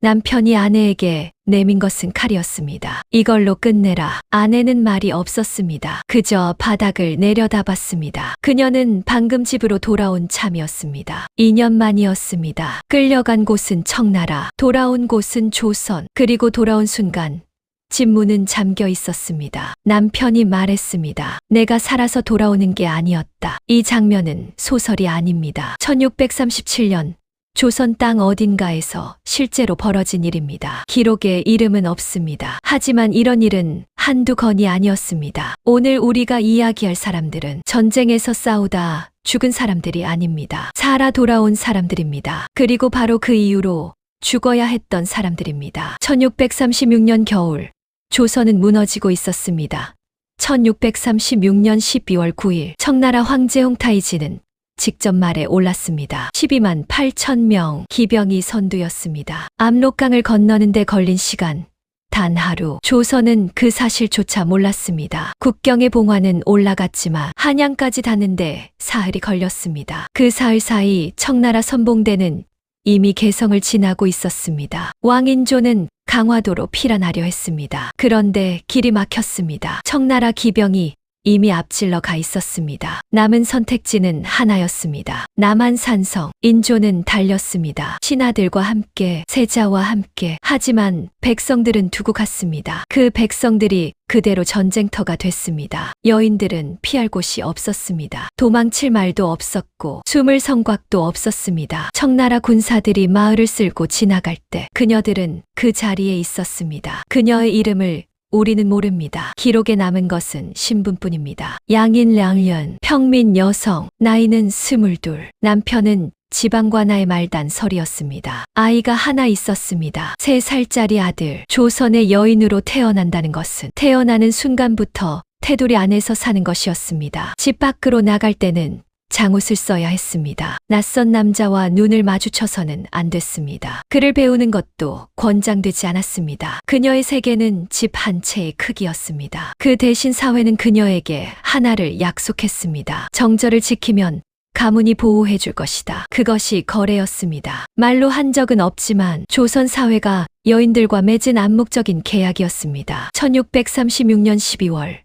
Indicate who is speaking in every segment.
Speaker 1: 남편이 아내에게 내민 것은 칼이었습니다. 이걸로 끝내라. 아내는 말이 없었습니다. 그저 바닥을 내려다봤습니다. 그녀는 방금 집으로 돌아온 참이었습니다. 2년 만이었습니다. 끌려간 곳은 청나라, 돌아온 곳은 조선, 그리고 돌아온 순간 집 문은 잠겨 있었습니다. 남편이 말했습니다. 내가 살아서 돌아오는 게 아니었다. 이 장면은 소설이 아닙니다. 1637년 조선 땅 어딘가에서 실제로 벌어진 일입니다. 기록에 이름은 없습니다. 하지만 이런 일은 한두 건이 아니었습니다. 오늘 우리가 이야기할 사람들은 전쟁에서 싸우다 죽은 사람들이 아닙니다. 살아 돌아온 사람들입니다. 그리고 바로 그 이후로 죽어야 했던 사람들입니다. 1636년 겨울, 조선은 무너지고 있었습니다. 1636년 12월 9일, 청나라 황제 홍타이지는 직접 말에 올랐습니다. 12만 8천 명 기병이 선두였습니다. 압록강을 건너는 데 걸린 시간 단 하루. 조선은 그 사실조차 몰랐습니다. 국경의 봉화는 올라갔지만 한양까지 닿는데 사흘이 걸렸습니다. 그 사흘 사이 청나라 선봉대는 이미 개성을 지나고 있었습니다. 왕인조는 강화도로 피란하려 했습니다. 그런데 길이 막혔습니다. 청나라 기병이 이미 앞질러 가 있었습니다. 남은 선택지는 하나였습니다. 남한산성. 인조는 달렸습니다. 신하들과 함께, 세자와 함께. 하지만 백성들은 두고 갔습니다. 그 백성들이 그대로 전쟁터가 됐습니다. 여인들은 피할 곳이 없었습니다. 도망칠 말도 없었고 숨을 성곽도 없었습니다. 청나라 군사들이 마을을 쓸고 지나갈 때 그녀들은 그 자리에 있었습니다. 그녀의 이름을 우리는 모릅니다. 기록에 남은 것은 신분뿐입니다. 양인 량년, 평민 여성, 나이는 22. 남편은 지방관아의 말단 설이었습니다. 아이가 하나 있었습니다. 3살짜리 아들. 조선의 여인으로 태어난다는 것은 태어나는 순간부터 테두리 안에서 사는 것이었습니다. 집 밖으로 나갈 때는 장옷을 써야 했습니다. 낯선 남자와 눈을 마주쳐서는 안 됐습니다. 글을 배우는 것도 권장되지 않았습니다. 그녀의 세계는 집 한 채의 크기였습니다. 그 대신 사회는 그녀에게 하나를 약속했습니다. 정절을 지키면 가문이 보호해 줄 것이다. 그것이 거래였습니다. 말로 한 적은 없지만 조선 사회가 여인들과 맺은 암묵적인 계약이었습니다. 1636년 12월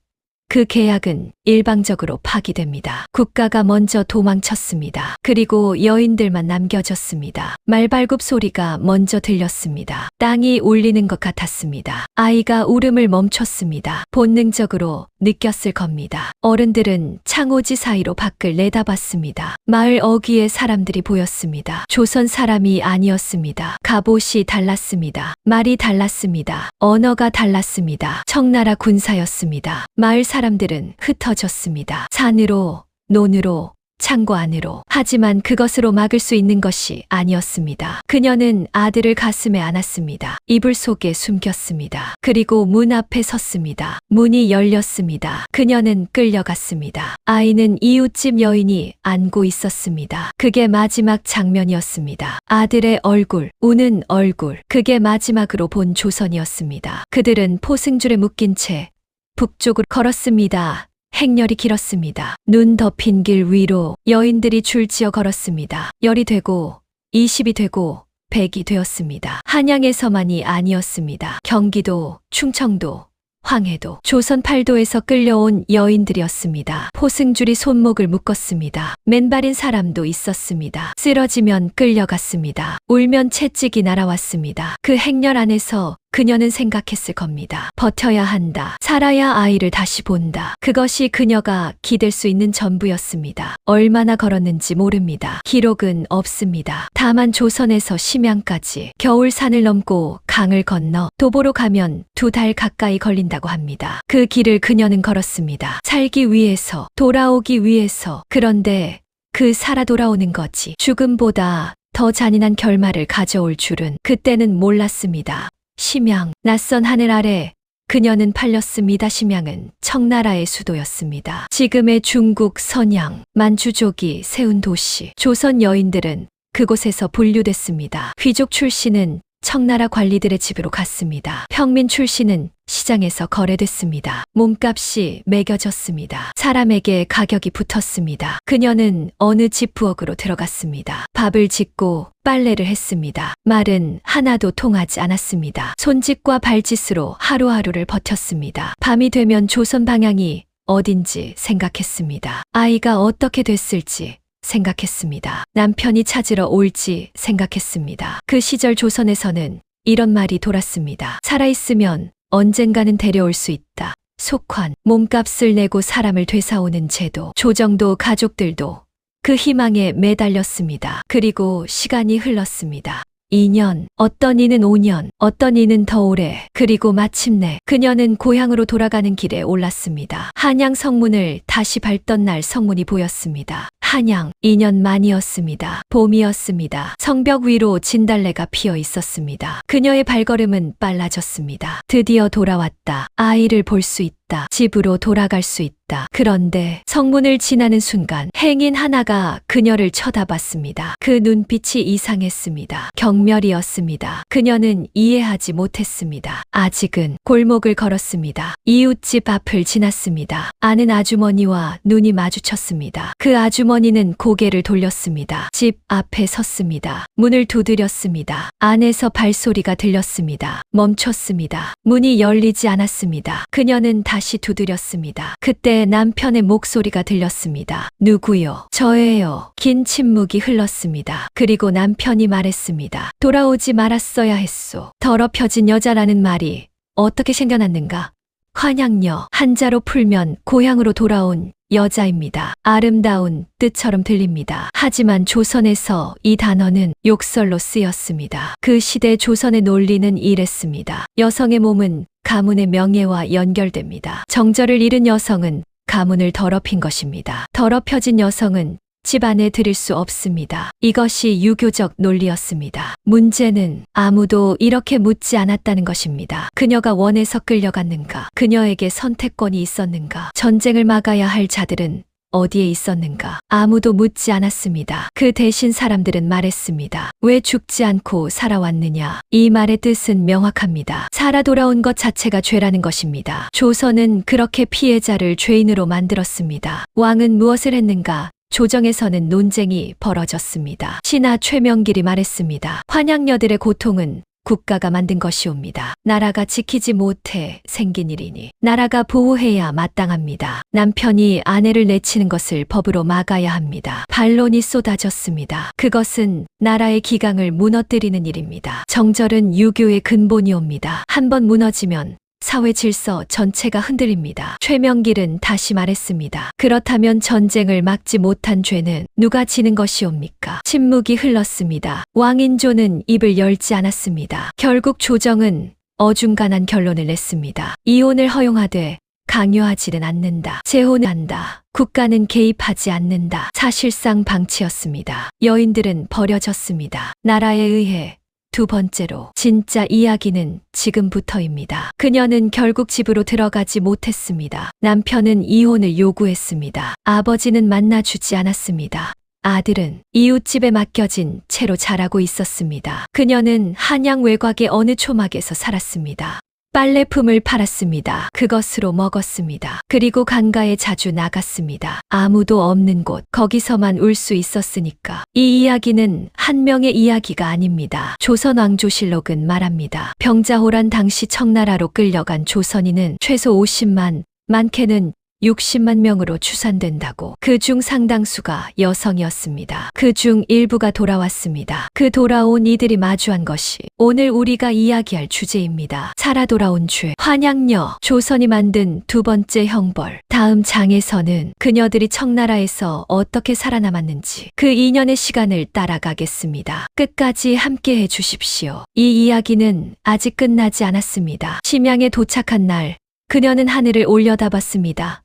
Speaker 1: 그 계약은 일방적으로 파기됩니다. 국가가 먼저 도망쳤습니다. 그리고 여인들만 남겨졌습니다. 말발굽 소리가 먼저 들렸습니다. 땅이 울리는 것 같았습니다. 아이가 울음을 멈췄습니다. 본능적으로 느꼈을 겁니다. 어른들은 창호지 사이로 밖을 내다봤습니다. 마을 어귀에 사람들이 보였습니다. 조선 사람이 아니었습니다. 갑옷이 달랐습니다. 말이 달랐습니다. 언어가 달랐습니다. 청나라 군사였습니다. 마을 사람들은 흩어졌습니다. 산으로, 논으로, 창고 안으로. 하지만 그것으로 막을 수 있는 것이 아니었습니다. 그녀는 아들을 가슴에 안았습니다. 이불 속에 숨겼습니다. 그리고 문 앞에 섰습니다. 문이 열렸습니다. 그녀는 끌려갔습니다. 아이는 이웃집 여인이 안고 있었습니다. 그게 마지막 장면이었습니다. 아들의 얼굴, 우는 얼굴. 그게 마지막으로 본 조선이었습니다. 그들은 포승줄에 묶인 채 북쪽으로 걸었습니다. 행렬이 길었습니다. 눈 덮인 길 위로 여인들이 줄지어 걸었습니다. 10이 되고 20이 되고 100이 되었습니다. 한양에서만이 아니었습니다. 경기도, 충청도, 황해도, 조선 팔도에서 끌려온 여인들이었습니다. 포승줄이 손목을 묶었습니다. 맨발인 사람도 있었습니다. 쓰러지면 끌려갔습니다. 울면 채찍이 날아왔습니다. 그 행렬 안에서 그녀는 생각했을 겁니다. 버텨야 한다. 살아야 아이를 다시 본다. 그것이 그녀가 기댈 수 있는 전부였습니다. 얼마나 걸었는지 모릅니다. 기록은 없습니다. 다만 조선에서 심양까지 겨울산을 넘고 강을 건너 도보로 가면 2달 가까이 걸린다고 합니다. 그 길을 그녀는 걸었습니다. 살기 위해서, 돌아오기 위해서. 그런데 그 살아 돌아오는 것이 죽음보다 더 잔인한 결말을 가져올 줄은 그때는 몰랐습니다. 심양, 낯선 하늘 아래 그녀는 팔렸습니다. 심양은 청나라의 수도였습니다. 지금의 중국 선양, 만주족이 세운 도시. 조선 여인들은 그곳에서 분류됐습니다. 귀족 출신은 청나라 관리들의 집으로 갔습니다. 평민 출신은 시장에서 거래됐습니다. 몸값이 매겨졌습니다. 사람에게 가격이 붙었습니다. 그녀는 어느 집 부엌으로 들어갔습니다. 밥을 짓고 빨래를 했습니다. 말은 하나도 통하지 않았습니다. 손짓과 발짓으로 하루하루를 버텼습니다. 밤이 되면 조선 방향이 어딘지 생각했습니다. 아이가 어떻게 됐을지 생각했습니다. 남편이 찾으러 올지 생각했습니다. 그 시절 조선에서는 이런 말이 돌았습니다. 살아있으면 언젠가는 데려올 수 있다. 속환, 몸값을 내고 사람을 되사오는 제도. 조정도 가족들도 그 희망에 매달렸습니다. 그리고 시간이 흘렀습니다. 2년, 어떤 이는 5년, 어떤 이는 더 오래. 그리고 마침내 그녀는 고향으로 돌아가는 길에 올랐습니다. 한양 성문을 다시 밟던 날 성문이 보였습니다. 한양, 2년 만이었습니다. 봄이었습니다. 성벽 위로 진달래가 피어 있었습니다. 그녀의 발걸음은 빨라졌습니다. 드디어 돌아왔다. 아이를 볼 수 있다. 집으로 돌아갈 수 있다. 그런데 성문을 지나는 순간 행인 하나가 그녀를 쳐다봤습니다. 그 눈빛이 이상했습니다. 경멸이었습니다. 그녀는 이해하지 못했습니다. 아직은 골목을 걸었습니다. 이웃집 앞을 지났습니다. 아는 아주머니와 눈이 마주쳤습니다. 그 아주머니는 고개를 돌렸습니다. 집 앞에 섰습니다. 문을 두드렸습니다. 안에서 발소리가 들렸습니다. 멈췄습니다. 문이 열리지 않았습니다. 그녀는 다시 두드렸습니다. 그때 남편의 목소리가 들렸습니다. 누구요? 저예요. 긴 침묵이 흘렀습니다. 그리고 남편이 말했습니다. 돌아오지 말았어야 했소. 더럽혀진 여자라는 말이 어떻게 생겨났는가? 환양녀, 한자로 풀면 고향으로 돌아온 여자입니다. 아름다운 뜻처럼 들립니다. 하지만 조선에서 이 단어는 욕설로 쓰였습니다. 그 시대 조선의 논리는 이랬습니다. 여성의 몸은 가문의 명예와 연결됩니다. 정절을 잃은 여성은 가문을 더럽힌 것입니다. 더럽혀진 여성은 집 안에 들일 수 없습니다. 이것이 유교적 논리였습니다. 문제는 아무도 이렇게 묻지 않았다는 것입니다. 그녀가 원해서 끌려갔는가? 그녀에게 선택권이 있었는가? 전쟁을 막아야 할 자들은 어디에 있었는가? 아무도 묻지 않았습니다. 그 대신 사람들은 말했습니다. 왜 죽지 않고 살아왔느냐? 이 말의 뜻은 명확합니다. 살아 돌아온 것 자체가 죄라는 것입니다. 조선은 그렇게 피해자를 죄인으로 만들었습니다. 왕은 무엇을 했는가? 조정에서는 논쟁이 벌어졌습니다. 신하 최명길이 말했습니다. 환양녀들의 고통은 국가가 만든 것이옵니다. 나라가 지키지 못해 생긴 일이니 나라가 보호해야 마땅합니다. 남편이 아내를 내치는 것을 법으로 막아야 합니다. 반론이 쏟아졌습니다. 그것은 나라의 기강을 무너뜨리는 일입니다. 정절은 유교의 근본이옵니다. 한번 무너지면 사회 질서 전체가 흔들립니다. 최명길은 다시 말했습니다. 그렇다면 전쟁을 막지 못한 죄는 누가 지는 것이옵니까? 침묵이 흘렀습니다. 왕인조는 입을 열지 않았습니다. 결국 조정은 어중간한 결론을 냈습니다. 이혼을 허용하되 강요하지는 않는다. 재혼을 한다. 국가는 개입하지 않는다. 사실상 방치였습니다. 여인들은 버려졌습니다. 나라에 의해 두 번째로 진짜 이야기는 지금부터입니다. 그녀는 결국 집으로 들어가지 못했습니다. 남편은 이혼을 요구했습니다. 아버지는 만나주지 않았습니다. 아들은 이웃집에 맡겨진 채로 자라고 있었습니다. 그녀는 한양 외곽의 어느 초막에서 살았습니다. 빨래품을 팔았습니다. 그것으로 먹었습니다. 그리고 강가에 자주 나갔습니다. 아무도 없는 곳, 거기서만 울 수 있었으니까. 이 이야기는 한 명의 이야기가 아닙니다. 조선왕조실록은 말합니다. 병자호란 당시 청나라로 끌려간 조선인은 최소 50만, 많게는 60만 명으로 추산된다고. 그중 상당수가 여성이었습니다. 그중 일부가 돌아왔습니다. 그 돌아온 이들이 마주한 것이 오늘 우리가 이야기할 주제입니다. 살아 돌아온 죄, 환양녀, 조선이 만든 두 번째 형벌. 다음 장에서는 그녀들이 청나라에서 어떻게 살아남았는지 그 2년의 시간을 따라가겠습니다. 끝까지 함께 해주십시오. 이 이야기는 아직 끝나지 않았습니다. 심양에 도착한 날 그녀는 하늘을 올려다봤습니다.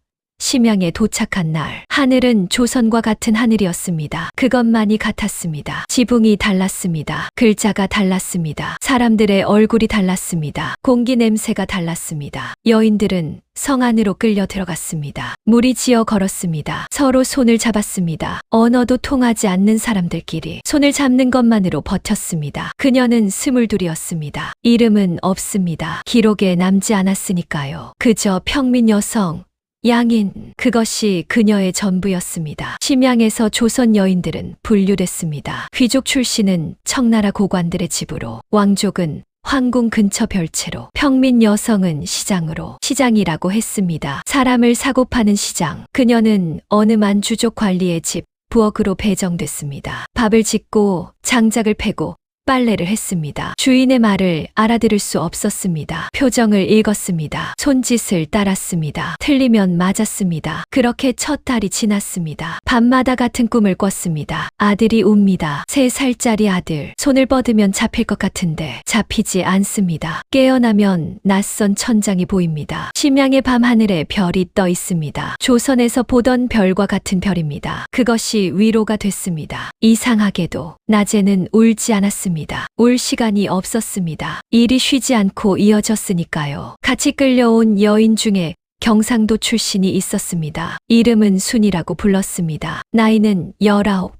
Speaker 1: 심양에 도착한 날, 하늘은 조선과 같은 하늘이었습니다. 그것만이 같았습니다. 지붕이 달랐습니다. 글자가 달랐습니다. 사람들의 얼굴이 달랐습니다. 공기 냄새가 달랐습니다. 여인들은 성 안으로 끌려 들어갔습니다. 물이 지어 걸었습니다. 서로 손을 잡았습니다. 언어도 통하지 않는 사람들끼리 손을 잡는 것만으로 버텼습니다. 그녀는 22이었습니다. 이름은 없습니다. 기록에 남지 않았으니까요. 그저 평민 여성, 양인, 그것이 그녀의 전부였습니다. 심양에서 조선 여인들은 분류됐습니다. 귀족 출신은 청나라 고관들의 집으로, 왕족은 황궁 근처 별채로, 평민 여성은 시장으로, 시장이라고 했습니다. 사람을 사고 파는 시장. 그녀는 어느 만주족 관리의 집, 부엌으로 배정됐습니다. 밥을 짓고 장작을 패고 빨래를 했습니다. 주인의 말을 알아들을 수 없었습니다. 표정을 읽었습니다. 손짓을 따랐습니다. 틀리면 맞았습니다. 그렇게 첫 달이 지났습니다. 밤마다 같은 꿈을 꿨습니다. 아들이 웁니다. 3살짜리 아들. 손을 뻗으면 잡힐 것 같은데 잡히지 않습니다. 깨어나면 낯선 천장이 보입니다. 심양의 밤하늘에 별이 떠 있습니다. 조선에서 보던 별과 같은 별입니다. 그것이 위로가 됐습니다. 이상하게도 낮에는 울지 않았습니다. 울 시간이 없었습니다. 일이 쉬지 않고 이어졌으니까요. 같이 끌려온 여인 중에 경상도 출신이 있었습니다. 이름은 순이라고 불렀습니다. 나이는 19.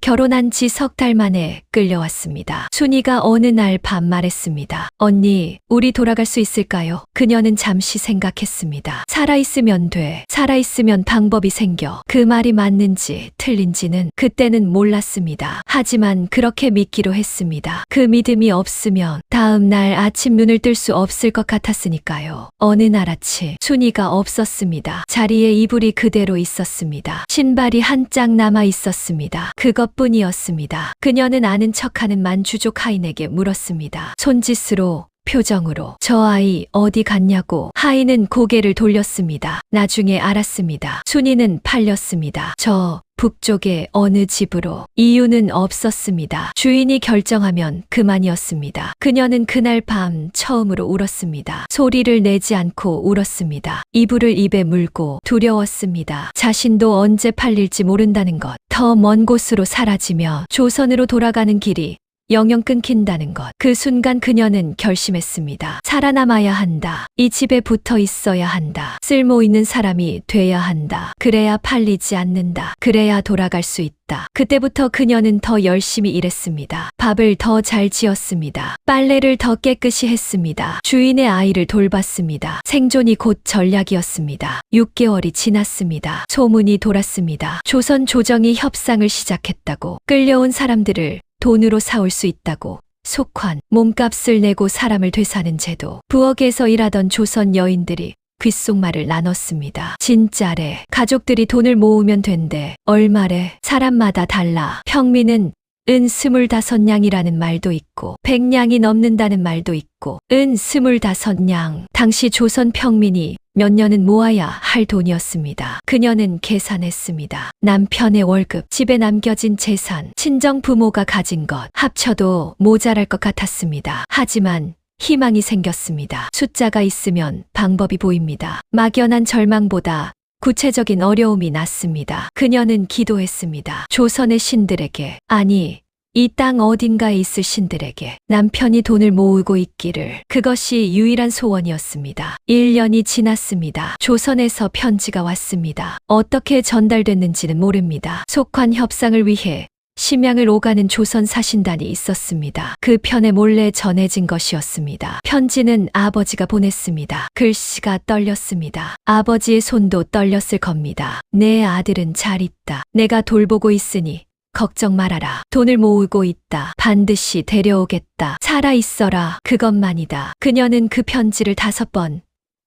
Speaker 1: 결혼한 지 3달 만에 끌려왔습니다. 순이가 어느 날 밤 말했습니다. 언니, 우리 돌아갈 수 있을까요? 그녀는 잠시 생각했습니다. 살아있으면 돼. 살아있으면 방법이 생겨. 그 말이 맞는지 틀린지는 그때는 몰랐습니다. 하지만 그렇게 믿기로 했습니다. 그 믿음이 없으면 다음 날 아침 눈을 뜰 수 없을 것 같았으니까요. 어느 날 아침, 순이가 없었습니다. 자리에 이불이 그대로 있었습니다. 신발이 한 짝 남아 있었습니다. 그것뿐이었습니다. 그녀는 아는 척하는 만주족 하인에게 물었습니다. 손짓으로, 표정으로. 저 아이 어디 갔냐고. 하인은 고개를 돌렸습니다. 나중에 알았습니다. 순이는 팔렸습니다. 저 북쪽의 어느 집으로. 이유는 없었습니다. 주인이 결정하면 그만이었습니다. 그녀는 그날 밤 처음으로 울었습니다. 소리를 내지 않고 울었습니다. 이불을 입에 물고 두려웠습니다. 자신도 언제 팔릴지 모른다는 것, 더 먼 곳으로 사라지며 조선으로 돌아가는 길이 영영 끊긴다는 것. 그 순간 그녀는 결심했습니다. 살아남아야 한다. 이 집에 붙어 있어야 한다. 쓸모 있는 사람이 돼야 한다. 그래야 팔리지 않는다. 그래야 돌아갈 수 있다. 그때부터 그녀는 더 열심히 일했습니다. 밥을 더 잘 지었습니다. 빨래를 더 깨끗이 했습니다. 주인의 아이를 돌봤습니다. 생존이 곧 전략이었습니다. 6개월이 지났습니다. 소문이 돌았습니다. 조선 조정이 협상을 시작했다고. 끌려온 사람들을 돈으로 사올 수 있다고. 속환, 몸값을 내고 사람을 되사는 제도. 부엌에서 일하던 조선 여인들이 귓속말을 나눴습니다. 진짜래. 가족들이 돈을 모으면 된대. 얼마래. 사람마다 달라. 평민은 은 25냥이라는 말도 있고 100냥이 넘는다는 말도 있고 은 25냥. 당시 조선 평민이 몇 년은 모아야 할 돈이었습니다. 그녀는 계산했습니다. 남편의 월급, 집에 남겨진 재산, 친정 부모가 가진 것 합쳐도 모자랄 것 같았습니다. 하지만 희망이 생겼습니다. 숫자가 있으면 방법이 보입니다. 막연한 절망보다 구체적인 어려움이 났습니다. 그녀는 기도했습니다. 조선의 신들에게, 아니 이 땅 어딘가에 있을 신들에게 남편이 돈을 모으고 있기를. 그것이 유일한 소원이었습니다. 1년이 지났습니다. 조선에서 편지가 왔습니다. 어떻게 전달됐는지는 모릅니다. 속환 협상을 위해 심양을 오가는 조선 사신단이 있었습니다. 그 편에 몰래 전해진 것이었습니다. 편지는 아버지가 보냈습니다. 글씨가 떨렸습니다. 아버지의 손도 떨렸을 겁니다. 내 아들은 잘 있다. 내가 돌보고 있으니 걱정 말아라. 돈을 모으고 있다. 반드시 데려오겠다. 살아있어라. 그것만이다. 그녀는 그 편지를 5번,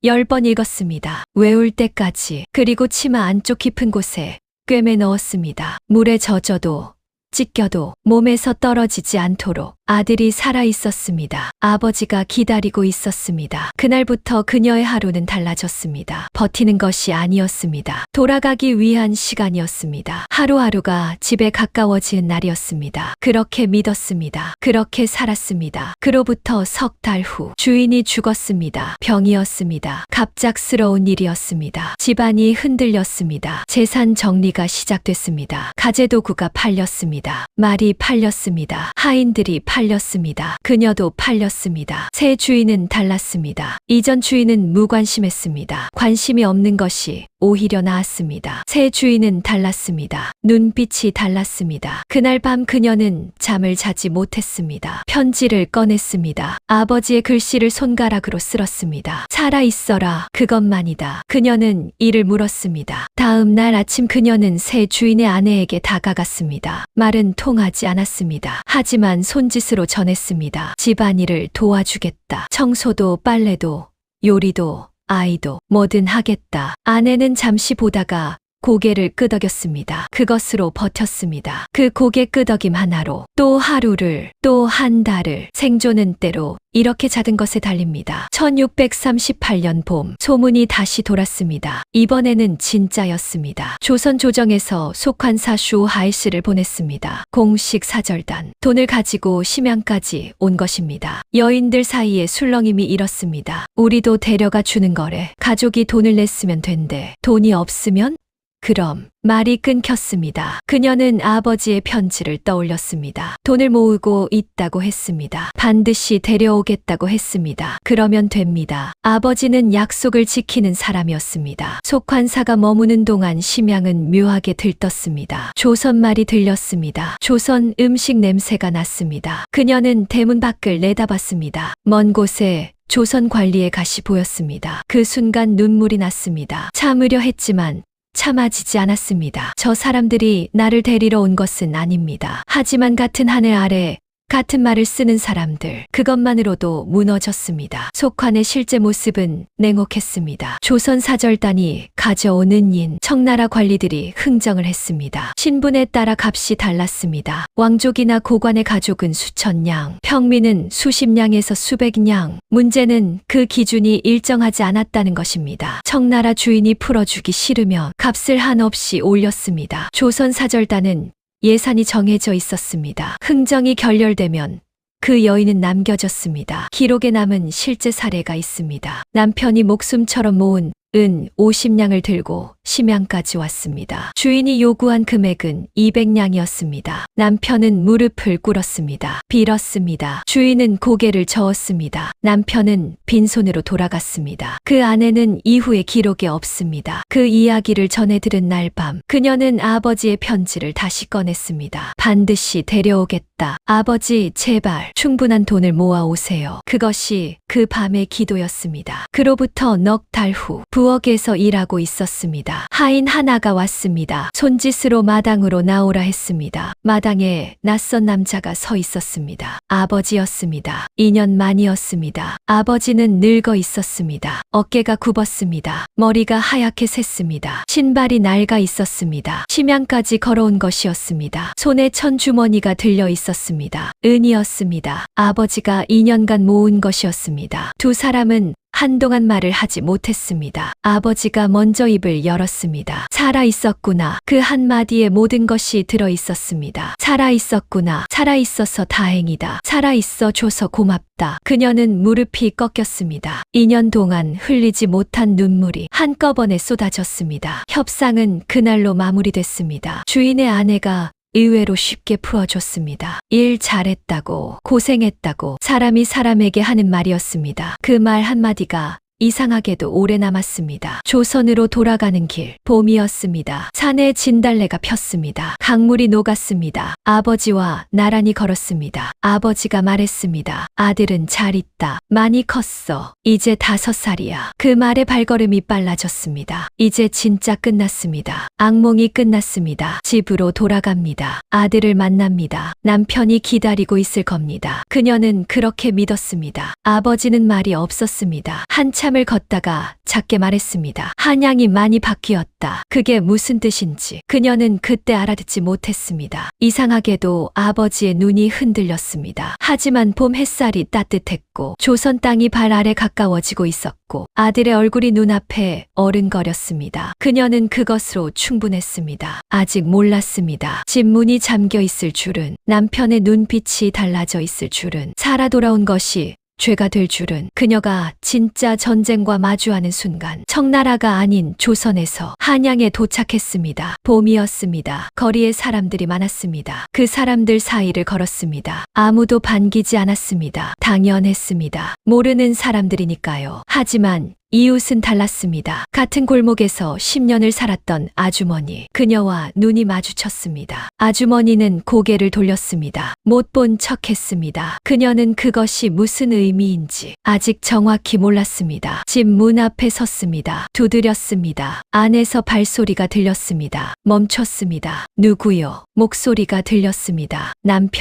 Speaker 1: 10번 읽었습니다. 외울 때까지. 그리고 치마 안쪽 깊은 곳에 꿰매 넣었습니다. 물에 젖어도 찢겨도 몸에서 떨어지지 않도록 아들이 살아 있었습니다. 아버지가 기다리고 있었습니다. 그날부터 그녀의 하루는 달라졌습니다. 버티는 것이 아니었습니다. 돌아가기 위한 시간이었습니다. 하루하루가 집에 가까워지는 날이었습니다. 그렇게 믿었습니다. 그렇게 살았습니다. 그로부터 석 달 후 주인이 죽었습니다. 병이었습니다. 갑작스러운 일이었습니다. 집안이 흔들렸습니다. 재산 정리가 시작됐습니다. 가재도구가 팔렸습니다. 말이 팔렸습니다. 하인들이 팔렸습니다. 그녀도 팔렸습니다. 새 주인은 달랐습니다. 이전 주인은 무관심했습니다. 관심이 없는 것이 오히려 나았습니다. 새 주인은 달랐습니다. 눈빛이 달랐습니다. 그날 밤 그녀는 잠을 자지 못했습니다. 편지를 꺼냈습니다. 아버지의 글씨를 손가락으로 쓸었습니다. 살아있어라. 그것만이다. 그녀는 이를 물었습니다. 다음 날 아침 그녀는 새 주인의 아내에게 다가갔습니다. 말은 통하지 않았습니다. 하지만 손짓으로 전했습니다. 집안일을 도와주겠다. 청소도 빨래도 요리도 아이도 뭐든 하겠다. 아내는 잠시 보다가 고개를 끄덕였습니다. 그것으로 버텼습니다. 그 고개 끄덕임 하나로 또 하루를, 또 한 달을, 생존은 때로 이렇게 작은 것에 달립니다. 1638년 봄, 소문이 다시 돌았습니다. 이번에는 진짜였습니다. 조선 조정에서 속환사 슈하이씨를 보냈습니다. 공식 사절단, 돈을 가지고 심양까지 온 것입니다. 여인들 사이에 술렁임이 일었습니다. 우리도 데려가 주는 거래. 가족이 돈을 냈으면 된대. 돈이 없으면? 그럼 말이 끊겼습니다. 그녀는 아버지의 편지를 떠올렸습니다. 돈을 모으고 있다고 했습니다. 반드시 데려오겠다고 했습니다. 그러면 됩니다. 아버지는 약속을 지키는 사람이었습니다. 속환사가 머무는 동안 심양은 묘하게 들떴습니다. 조선말이 들렸습니다. 조선 음식 냄새가 났습니다. 그녀는 대문 밖을 내다봤습니다. 먼 곳에 조선 관리의 가시 보였습니다. 그 순간 눈물이 났습니다. 참으려 했지만 참아지지 않았습니다. 저 사람들이 나를 데리러 온 것은 아닙니다. 하지만 같은 하늘 아래 같은 말을 쓰는 사람들, 그것만으로도 무너졌습니다. 속환의 실제 모습은 냉혹했습니다. 조선 사절단이 가져온 은인, 청나라 관리들이 흥정을 했습니다. 신분에 따라 값이 달랐습니다. 왕족이나 고관의 가족은 수천 냥, 평민은 수십 냥에서 수백 냥. 문제는 그 기준이 일정하지 않았다는 것입니다. 청나라 주인이 풀어주기 싫으면 값을 한없이 올렸습니다. 조선 사절단은 예산이 정해져 있었습니다. 흥정이 결렬되면 그 여인은 남겨졌습니다. 기록에 남은 실제 사례가 있습니다. 남편이 목숨처럼 모은 은 50냥을 들고 심양까지 왔습니다. 주인이 요구한 금액은 200냥이었습니다. 남편은 무릎을 꿇었습니다. 빌었습니다. 주인은 고개를 저었습니다. 남편은 빈손으로 돌아갔습니다. 그 아내는 이후의 기록이 없습니다. 그 이야기를 전해 들은 날 밤, 그녀는 아버지의 편지를 다시 꺼냈습니다. 반드시 데려오겠다. 아버지, 제발 충분한 돈을 모아오세요. 그것이 그 밤의 기도였습니다. 그로부터 넉 달 후, 부엌에서 일하고 있었습니다. 하인 하나가 왔습니다. 손짓으로 마당으로 나오라 했습니다. 마당에 낯선 남자가 서 있었습니다. 아버지였습니다. 2년 만이었습니다. 아버지는 늙어 있었습니다. 어깨가 굽었습니다. 머리가 하얗게 샜습니다. 신발이 낡아 있었습니다. 심양까지 걸어온 것이었습니다. 손에 천주머니가 들려 있었습니다. 은이었습니다. 아버지가 2년간 모은 것이었습니다. 두 사람은 한동안 말을 하지 못했습니다. 아버지가 먼저 입을 열었습니다. 살아 있었구나. 그 한마디에 모든 것이 들어 있었습니다. 살아 있었구나. 살아 있어서 다행이다. 살아 있어 줘서 고맙다. 그녀는 무릎이 꺾였습니다. 2년 동안 흘리지 못한 눈물이 한꺼번에 쏟아졌습니다. 협상은 그날로 마무리됐습니다. 주인의 아내가 의외로 쉽게 풀어줬습니다. 일 잘했다고, 고생했다고 사람이 사람에게 하는 말이었습니다. 그 말 한마디가 이상하게도 오래 남았습니다. 조선으로 돌아가는 길, 봄이었습니다. 산에 진달래가 폈습니다. 강물이 녹았습니다. 아버지와 나란히 걸었습니다. 아버지가 말했습니다. 아들은 잘 있다. 많이 컸어. 이제 5살이야. 그 말에 발걸음이 빨라졌습니다. 이제 진짜 끝났습니다. 악몽이 끝났습니다. 집으로 돌아갑니다. 아들을 만납니다. 남편이 기다리고 있을 겁니다. 그녀는 그렇게 믿었습니다. 아버지는 말이 없었습니다. 한참 한참을 걷다가 작게 말했습니다. 한양이 많이 바뀌었다. 그게 무슨 뜻인지 그녀는 그때 알아듣지 못했습니다. 이상하게도 아버지의 눈이 흔들렸습니다. 하지만 봄 햇살이 따뜻했고 조선 땅이 발 아래 가까워지고 있었고 아들의 얼굴이 눈앞에 어른거렸습니다. 그녀는 그것으로 충분했습니다. 아직 몰랐습니다. 집 문이 잠겨 있을 줄은, 남편의 눈빛이 달라져 있을 줄은, 살아 돌아온 것이 죄가 될 줄은. 그녀가 진짜 전쟁과 마주하는 순간 청나라가 아닌 조선에서 한양에 도착했습니다. 봄이었습니다. 거리에 사람들이 많았습니다. 그 사람들 사이를 걸었습니다. 아무도 반기지 않았습니다. 당연했습니다. 모르는 사람들이니까요. 하지만 이웃은 달랐습니다. 같은 골목에서 10년을 살았던 아주머니. 그녀와 눈이 마주쳤습니다. 아주머니는 고개를 돌렸습니다. 못 본 척했습니다. 그녀는 그것이 무슨 의미인지 아직 정확히 몰랐습니다. 집 문 앞에 섰습니다. 두드렸습니다. 안에서 발소리가 들렸습니다. 멈췄습니다. 누구요? 목소리가 들렸습니다.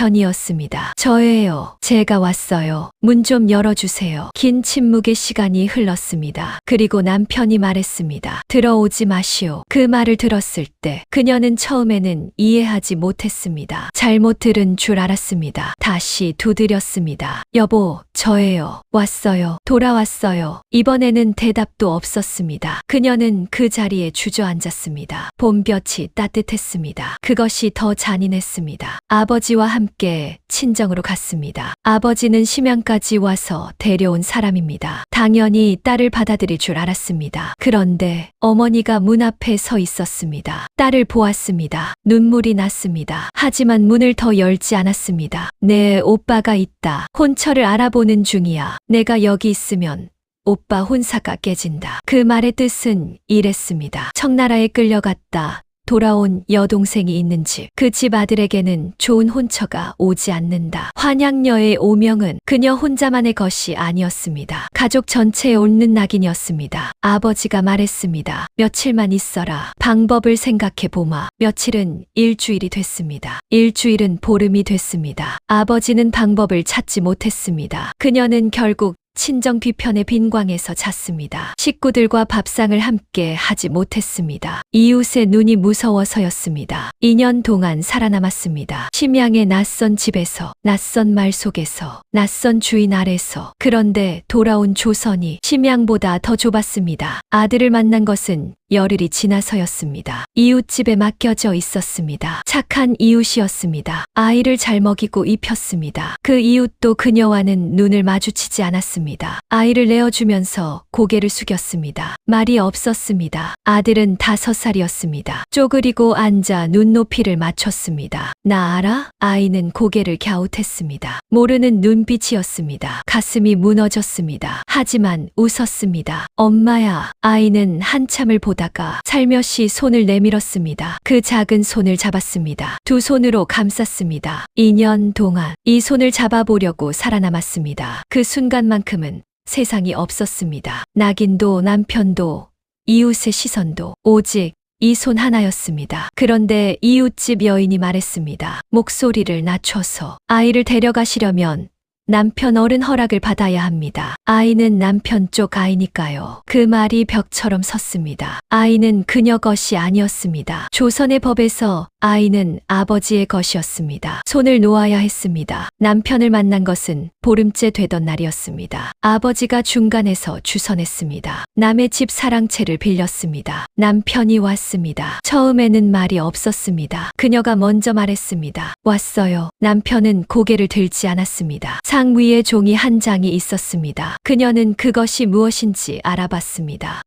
Speaker 1: 남편이었습니다. 저예요. 제가 왔어요. 문 좀 열어주세요. 긴 침묵의 시간이 흘렀습니다. 그리고 남편이 말했습니다. 들어오지 마시오. 그 말을 들었을 때 그녀는 처음에는 이해하지 못했습니다. 잘못 들은 줄 알았습니다. 다시 두드렸습니다. 여보, 저예요. 왔어요. 돌아왔어요. 이번에는 대답도 없었습니다. 그녀는 그 자리에 주저앉았습니다. 봄볕이 따뜻했습니다. 그것이 더 잔인했습니다. 아버지와 함께 친정으로 갔습니다. 아버지는 심양까지 와서 데려온 사람입니다. 당연히 딸을 받아들일 줄 알았습니다. 그런데 어머니가 문 앞에 서 있었습니다. 딸을 보았습니다. 눈물이 났습니다. 하지만 문을 더 열지 않았습니다. 내 오빠가 있다. 혼처를 알아보는 중이야. 내가 여기 있으면 오빠 혼사가 깨진다. 그 말의 뜻은 이랬습니다. 청나라에 끌려갔다. 돌아온 여동생이 있는 집, 그 집 아들에게는 좋은 혼처가 오지 않는다. 환양녀의 오명은 그녀 혼자만의 것이 아니었습니다. 가족 전체에 옳는 낙인이었습니다. 아버지가 말했습니다. 며칠만 있어라. 방법을 생각해 보마. 며칠은 일주일이 됐습니다. 일주일은 보름이 됐습니다. 아버지는 방법을 찾지 못했습니다. 그녀는 결국 친정 뒤편의 빈광에서 잤습니다. 식구들과 밥상을 함께 하지 못했습니다. 이웃의 눈이 무서워서였습니다. 2년 동안 살아남았습니다. 심양의 낯선 집에서, 낯선 말 속에서, 낯선 주인 아래서. 그런데 돌아온 조선이 심양보다 더 좁았습니다. 아들을 만난 것은 열흘이 지나서였습니다. 이웃집에 맡겨져 있었습니다. 착한 이웃이었습니다. 아이를 잘 먹이고 입혔습니다. 그 이웃도 그녀와는 눈을 마주치지 않았습니다. 아이를 내어주면서 고개를 숙였습니다. 말이 없었습니다. 아들은 5살이었습니다. 쪼그리고 앉아 눈높이를 맞췄습니다. 나 알아? 아이는 고개를 갸웃했습니다. 모르는 눈빛이었습니다. 가슴이 무너졌습니다. 하지만 웃었습니다. 엄마야. 아이는 한참을 보다가 살며시 손을 내밀었습니다. 그 작은 손을 잡았습니다. 두 손으로 감쌌습니다. 2년 동안 이 손을 잡아보려고 살아남았습니다. 그 순간만큼은 세상이 없었습니다. 낙인도 남편도 이웃의 시선도 오직 이 손 하나였습니다. 그런데 이웃집 여인이 말했습니다. 목소리를 낮춰서 아이를 데려가시려면 남편 어른 허락을 받아야 합니다. 아이는 남편 쪽 아이니까요. 그 말이 벽처럼 섰습니다. 아이는 그녀 것이 아니었습니다. 조선의 법에서 아이는 아버지의 것이었습니다. 손을 놓아야 했습니다. 남편을 만난 것은 보름째 되던 날이었습니다. 아버지가 중간에서 주선했습니다. 남의 집 사랑채를 빌렸습니다. 남편이 왔습니다. 처음에는 말이 없었습니다. 그녀가 먼저 말했습니다. 왔어요. 남편은 고개를 들지 않았습니다. 상 위에 종이 한 장이 있었습니다. 그녀는 그것이 무엇인지 알아봤습니다.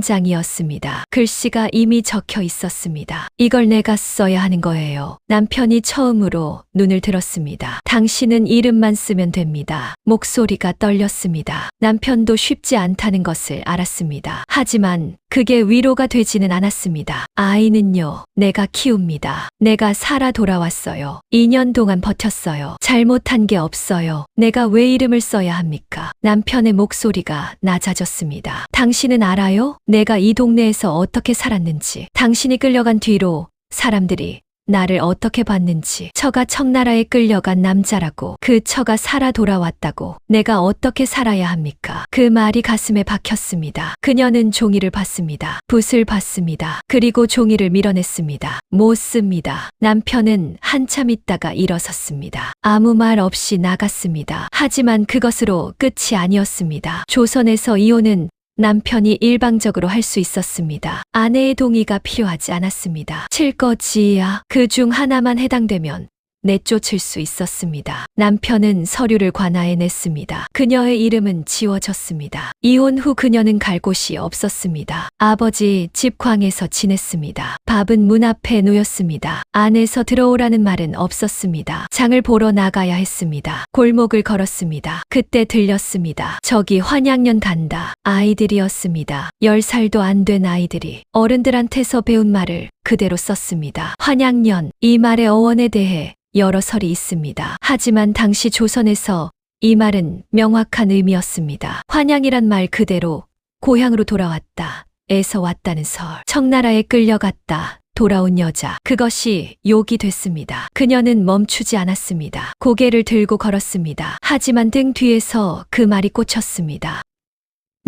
Speaker 1: 이혼장이었습니다. 글씨가 이미 적혀 있었습니다. 이걸 내가 써야 하는 거예요. 남편이 처음으로 눈을 들었습니다. 당신은 이름만 쓰면 됩니다. 목소리가 떨렸습니다. 남편도 쉽지 않다는 것을 알았습니다. 하지만 그게 위로가 되지는 않았습니다. 아이는요, 내가 키웁니다. 내가 살아 돌아왔어요. 2년 동안 버텼어요. 잘못한 게 없어요. 내가 왜 이름을 써야 합니까? 남편의 목소리가 낮아졌습니다. 당신은 알아요? 내가 이 동네에서 어떻게 살았는지. 당신이 끌려간 뒤로 사람들이 나를 어떻게 봤는지, 처가 청나라에 끌려간 남자라고, 그 처가 살아 돌아왔다고, 내가 어떻게 살아야 합니까? 그 말이 가슴에 박혔습니다. 그녀는 종이를 받습니다. 붓을 받습니다. 그리고 종이를 밀어냈습니다. 못 씁니다. 남편은 한참 있다가 일어섰습니다. 아무 말 없이 나갔습니다. 하지만 그것으로 끝이 아니었습니다. 조선에서 이혼은 남편이 일방적으로 할 수 있었습니다. 아내의 동의가 필요하지 않았습니다. 칠거지야 그 중 하나만 해당되면 내쫓을 수 있었습니다. 남편은 서류를 관하에 냈습니다. 그녀의 이름은 지워졌습니다. 이혼 후 그녀는 갈 곳이 없었습니다. 아버지 집 광에서 지냈습니다. 밥은 문 앞에 놓였습니다. 안에서 들어오라는 말은 없었습니다. 장을 보러 나가야 했습니다. 골목을 걸었습니다. 그때 들렸습니다. 저기 환양년 간다. 아이들이었습니다. 10살도 안 된 아이들이 어른들한테서 배운 말을 그대로 썼습니다. 환양년, 이 말의 어원에 대해 여러 설이 있습니다. 하지만 당시 조선에서 이 말은 명확한 의미였습니다. 환양이란 말 그대로 고향으로 돌아왔다. 에서 왔다는 설. 청나라에 끌려갔다. 돌아온 여자. 그것이 욕이 됐습니다. 그녀는 멈추지 않았습니다. 고개를 들고 걸었습니다. 하지만 등 뒤에서 그 말이 꽂혔습니다.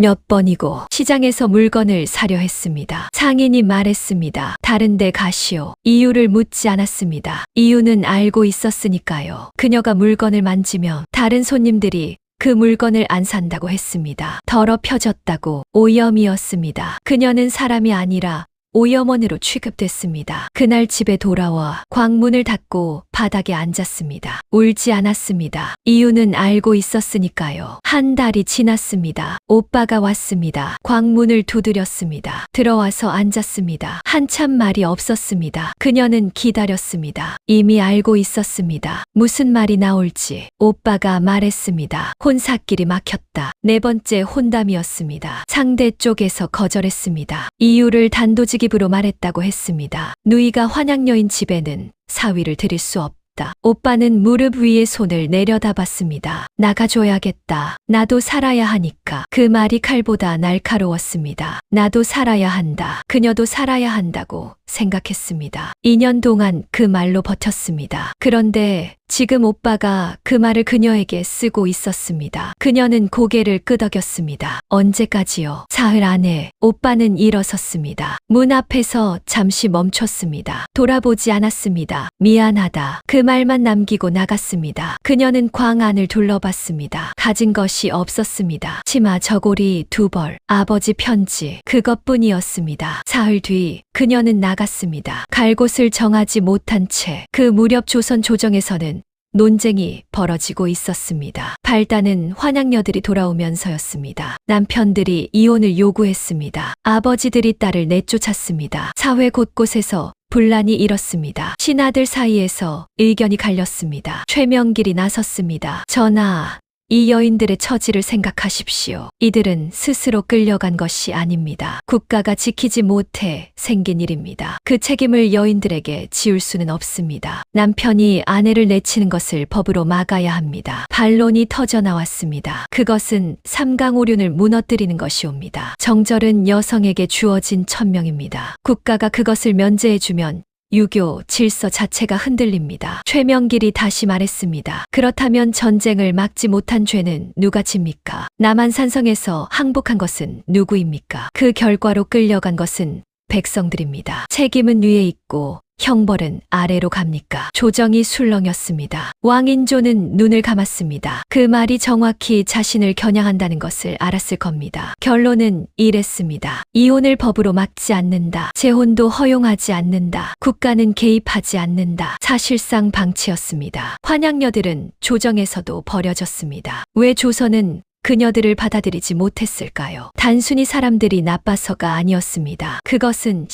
Speaker 1: 몇 번이고 시장에서 물건을 사려 했습니다. 상인이 말했습니다. 다른 데 가시오. 이유를 묻지 않았습니다. 이유는 알고 있었으니까요. 그녀가 물건을 만지면 다른 손님들이 그 물건을 안 산다고 했습니다. 더럽혀졌다고. 오염이었습니다. 그녀는 사람이 아니라 오염원으로 취급됐습니다. 그날 집에 돌아와 광문을 닫고 바닥에 앉았습니다. 울지 않았습니다. 이유는 알고 있었으니까요. 한 달이 지났습니다. 오빠가 왔습니다. 광문을 두드렸습니다. 들어와서 앉았습니다. 한참 말이 없었습니다. 그녀는 기다렸습니다. 이미 알고 있었습니다. 무슨 말이 나올지. 오빠가 말했습니다. 혼사길이 막혔다. 네 번째 혼담이었습니다. 상대 쪽에서 거절했습니다. 이유를 단도직입으로 말했다고 했습니다. 누이가 환양여인 집에는 사위를 드릴 수 없다. 오빠는 무릎 위에 손을 내려다봤습니다. 나가줘야겠다. 나도 살아야 하니까. 그 말이 칼보다 날카로웠습니다. 나도 살아야 한다. 그녀도 살아야 한다고 생각했습니다. 2년 동안 그 말로 버텼습니다. 그런데 지금 오빠가 그 말을 그녀에게 쓰고 있었습니다. 그녀는 고개를 끄덕였습니다. 언제까지요? 사흘 안에. 오빠는 일어섰습니다. 문 앞에서 잠시 멈췄습니다. 돌아보지 않았습니다. 미안하다. 그 말만 남기고 나갔습니다. 그녀는 광 안을 둘러봤습니다. 가진 것이 없었습니다. 치마 저고리 2벌, 아버지 편지, 그것뿐이었습니다. 사흘 뒤 그녀는 나갔습니다. 갈 곳을 정하지 못한 채 그 무렵 조선 조정에서는 논쟁이 벌어지고 있었습니다. 발단은 환양녀들이 돌아오면서였습니다. 남편들이 이혼을 요구했습니다. 아버지들이 딸을 내쫓았습니다. 사회 곳곳에서 분란이 일었습니다. 신하들 사이에서 의견이 갈렸습니다. 최명길이 나섰습니다. 전하, 이 여인들의 처지를 생각하십시오. 이들은 스스로 끌려간 것이 아닙니다. 국가가 지키지 못해 생긴 일입니다. 그 책임을 여인들에게 지울 수는 없습니다. 남편이 아내를 내치는 것을 법으로 막아야 합니다. 반론이 터져나왔습니다. 그것은 삼강오륜을 무너뜨리는 것이옵니다. 정절은 여성에게 주어진 천명입니다. 국가가 그것을 면제해주면 유교 질서 자체가 흔들립니다. 최명길이 다시 말했습니다. 그렇다면 전쟁을 막지 못한 죄는 누가 집니까? 남한산성에서 항복한 것은 누구입니까? 그 결과로 끌려간 것은 백성들입니다. 책임은 위에 있고 형벌은 아래로 갑니까? 조정이 술렁였습니다. 왕인조는 눈을 감았습니다. 그 말이 정확히 자신을 겨냥한다는 것을 알았을 겁니다. 결론은 이랬습니다. 이혼을 법으로 막지 않는다. 재혼도 허용하지 않는다. 국가는 개입하지 않는다. 사실상 방치였습니다. 환양녀들은 조정에서도 버려졌습니다. 왜 조선은 그녀들을 받아들이지 못했을까요? 단순히 사람들이 나빠서가 아니었습니다. 그것은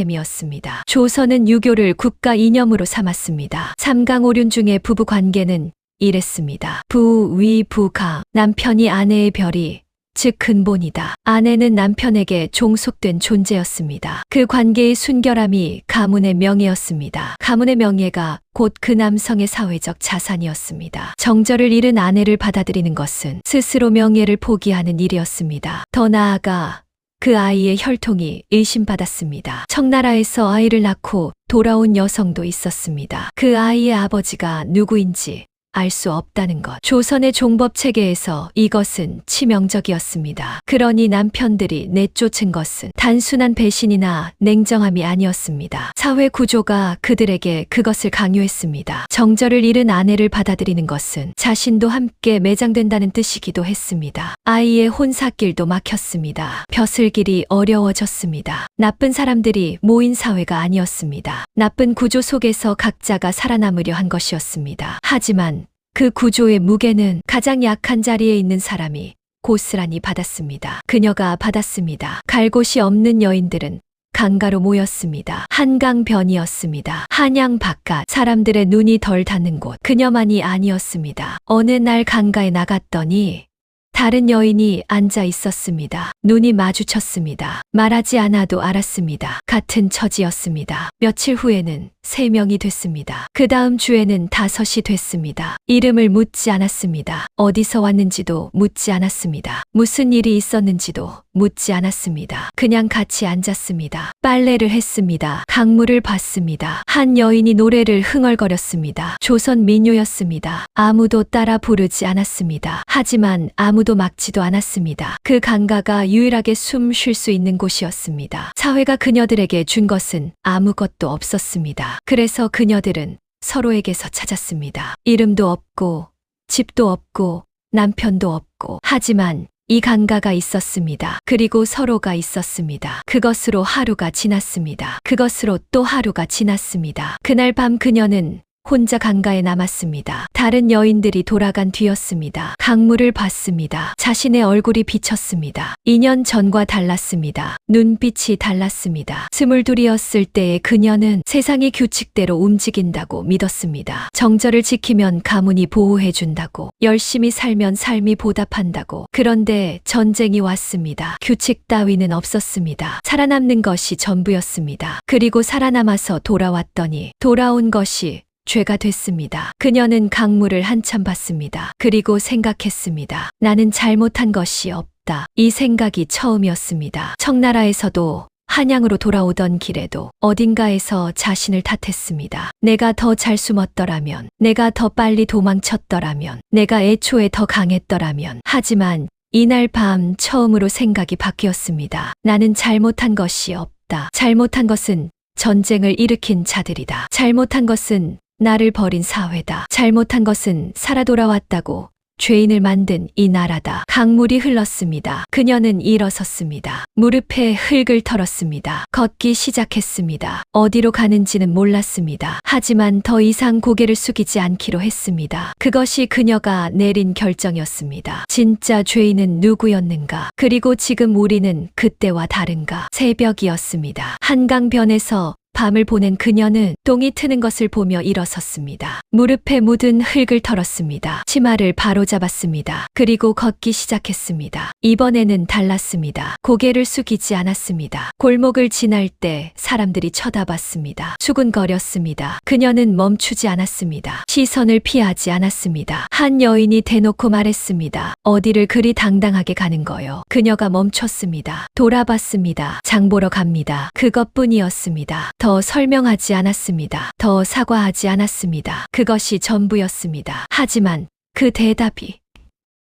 Speaker 1: 시스템이었습니다. 조선은 유교를 국가 이념으로 삼았습니다. 삼강오륜 중에 부부 관계는 이랬습니다. 부, 위, 부, 가. 남편이 아내의 별이, 즉 근본이다. 아내는 남편에게 종속된 존재였습니다. 그 관계의 순결함이 가문의 명예였습니다. 가문의 명예가 곧 그 남성의 사회적 자산이었습니다. 정절을 잃은 아내를 받아들이는 것은 스스로 명예를 포기하는 일이었습니다. 더 나아가 그 아이의 혈통이 의심받았습니다. 청나라에서 아이를 낳고 돌아온 여성도 있었습니다. 그 아이의 아버지가 누구인지 알 수 없다는 것. 조선의 종법 체계에서 이것은 치명적이었습니다. 그러니 남편들이 내쫓은 것은 단순한 배신이나 냉정함이 아니었습니다. 사회 구조가 그들에게 그것을 강요했습니다. 정절을 잃은 아내를 받아들이는 것은 자신도 함께 매장된다는 뜻이기도 했습니다. 아이의 혼사길도 막혔습니다. 벼슬길이 어려워졌습니다. 나쁜 사람들이 모인 사회가 아니었습니다. 나쁜 구조 속에서 각자가 살아남으려 한 것이었습니다. 하지만 그 구조의 무게는 가장 약한 자리에 있는 사람이 고스란히 받았습니다. 그녀가 받았습니다. 갈 곳이 없는 여인들은 강가로 모였습니다. 한강변이었습니다. 한양 바깥 사람들의 눈이 덜 닿는 곳. 그녀만이 아니었습니다. 어느 날 강가에 나갔더니 다른 여인이 앉아 있었습니다. 눈이 마주쳤습니다. 말하지 않아도 알았습니다. 같은 처지였습니다. 며칠 후에는 3명이 됐습니다. 그 다음 주에는 5이 됐습니다. 이름을 묻지 않았습니다. 어디서 왔는지도 묻지 않았습니다. 무슨 일이 있었는지도 묻지 않았습니다. 그냥 같이 앉았습니다. 빨래를 했습니다. 강물을 봤습니다. 한 여인이 노래를 흥얼거렸습니다. 조선 민요였습니다. 아무도 따라 부르지 않았습니다. 하지만 아무도 막지도 않았습니다. 그 강가가 유일하게 숨 쉴 수 있는 곳이었습니다. 사회가 그녀들에게 준 것은 아무것도 없었습니다. 그래서 그녀들은 서로에게서 찾았습니다. 이름도 없고 집도 없고 남편도 없고 하지만 이 강가가 있었습니다. 그리고 서로가 있었습니다. 그것으로 하루가 지났습니다. 그것으로 또 하루가 지났습니다. 그날 밤 그녀는 혼자 강가에 남았습니다. 다른 여인들이 돌아간 뒤였습니다. 강물을 봤습니다. 자신의 얼굴이 비쳤습니다. 2년 전과 달랐습니다. 눈빛이 달랐습니다. 22이었을 때의 그녀는 세상이 규칙대로 움직인다고 믿었습니다. 정절을 지키면 가문이 보호해준다고, 열심히 살면 삶이 보답한다고. 그런데 전쟁이 왔습니다. 규칙 따위는 없었습니다. 살아남는 것이 전부였습니다. 그리고 살아남아서 돌아왔더니 돌아온 것이 죄가 됐습니다. 그녀는 강물을 한참 봤습니다. 그리고 생각했습니다. 나는 잘못한 것이 없다. 이 생각이 처음이었습니다. 청나라에서도 한양으로 돌아오던 길에도 어딘가에서 자신을 탓했습니다. 내가 더 잘 숨었더라면, 내가 더 빨리 도망쳤더라면, 내가 애초에 더 강했더라면. 하지만 이날 밤 처음으로 생각이 바뀌었습니다. 나는 잘못한 것이 없다. 잘못한 것은 전쟁을 일으킨 자들이다. 잘못한 것은 나를 버린 사회다. 잘못한 것은 살아 돌아왔다고 죄인을 만든 이 나라다. 강물이 흘렀습니다. 그녀는 일어섰습니다. 무릎에 흙을 털었습니다. 걷기 시작했습니다. 어디로 가는지는 몰랐습니다. 하지만 더 이상 고개를 숙이지 않기로 했습니다. 그것이 그녀가 내린 결정이었습니다. 진짜 죄인은 누구였는가? 그리고 지금 우리는 그때와 다른가? 새벽이었습니다. 한강변에서 밤을 보낸 그녀는 똥이 트는 것을 보며 일어섰습니다. 무릎에 묻은 흙을 털었습니다. 치마를 바로잡았습니다. 그리고 걷기 시작했습니다. 이번에는 달랐습니다. 고개를 숙이지 않았습니다. 골목을 지날 때 사람들이 쳐다봤습니다. 수군거렸습니다. 그녀는 멈추지 않았습니다. 시선을 피하지 않았습니다. 한 여인이 대놓고 말했습니다. 어디를 그리 당당하게 가는 거요? 그녀가 멈췄습니다. 돌아봤습니다. 장 보러 갑니다. 그것뿐이었습니다. 더 설명하지 않았습니다. 더 사과하지 않았습니다. 그것이 전부였습니다. 하지만 그 대답이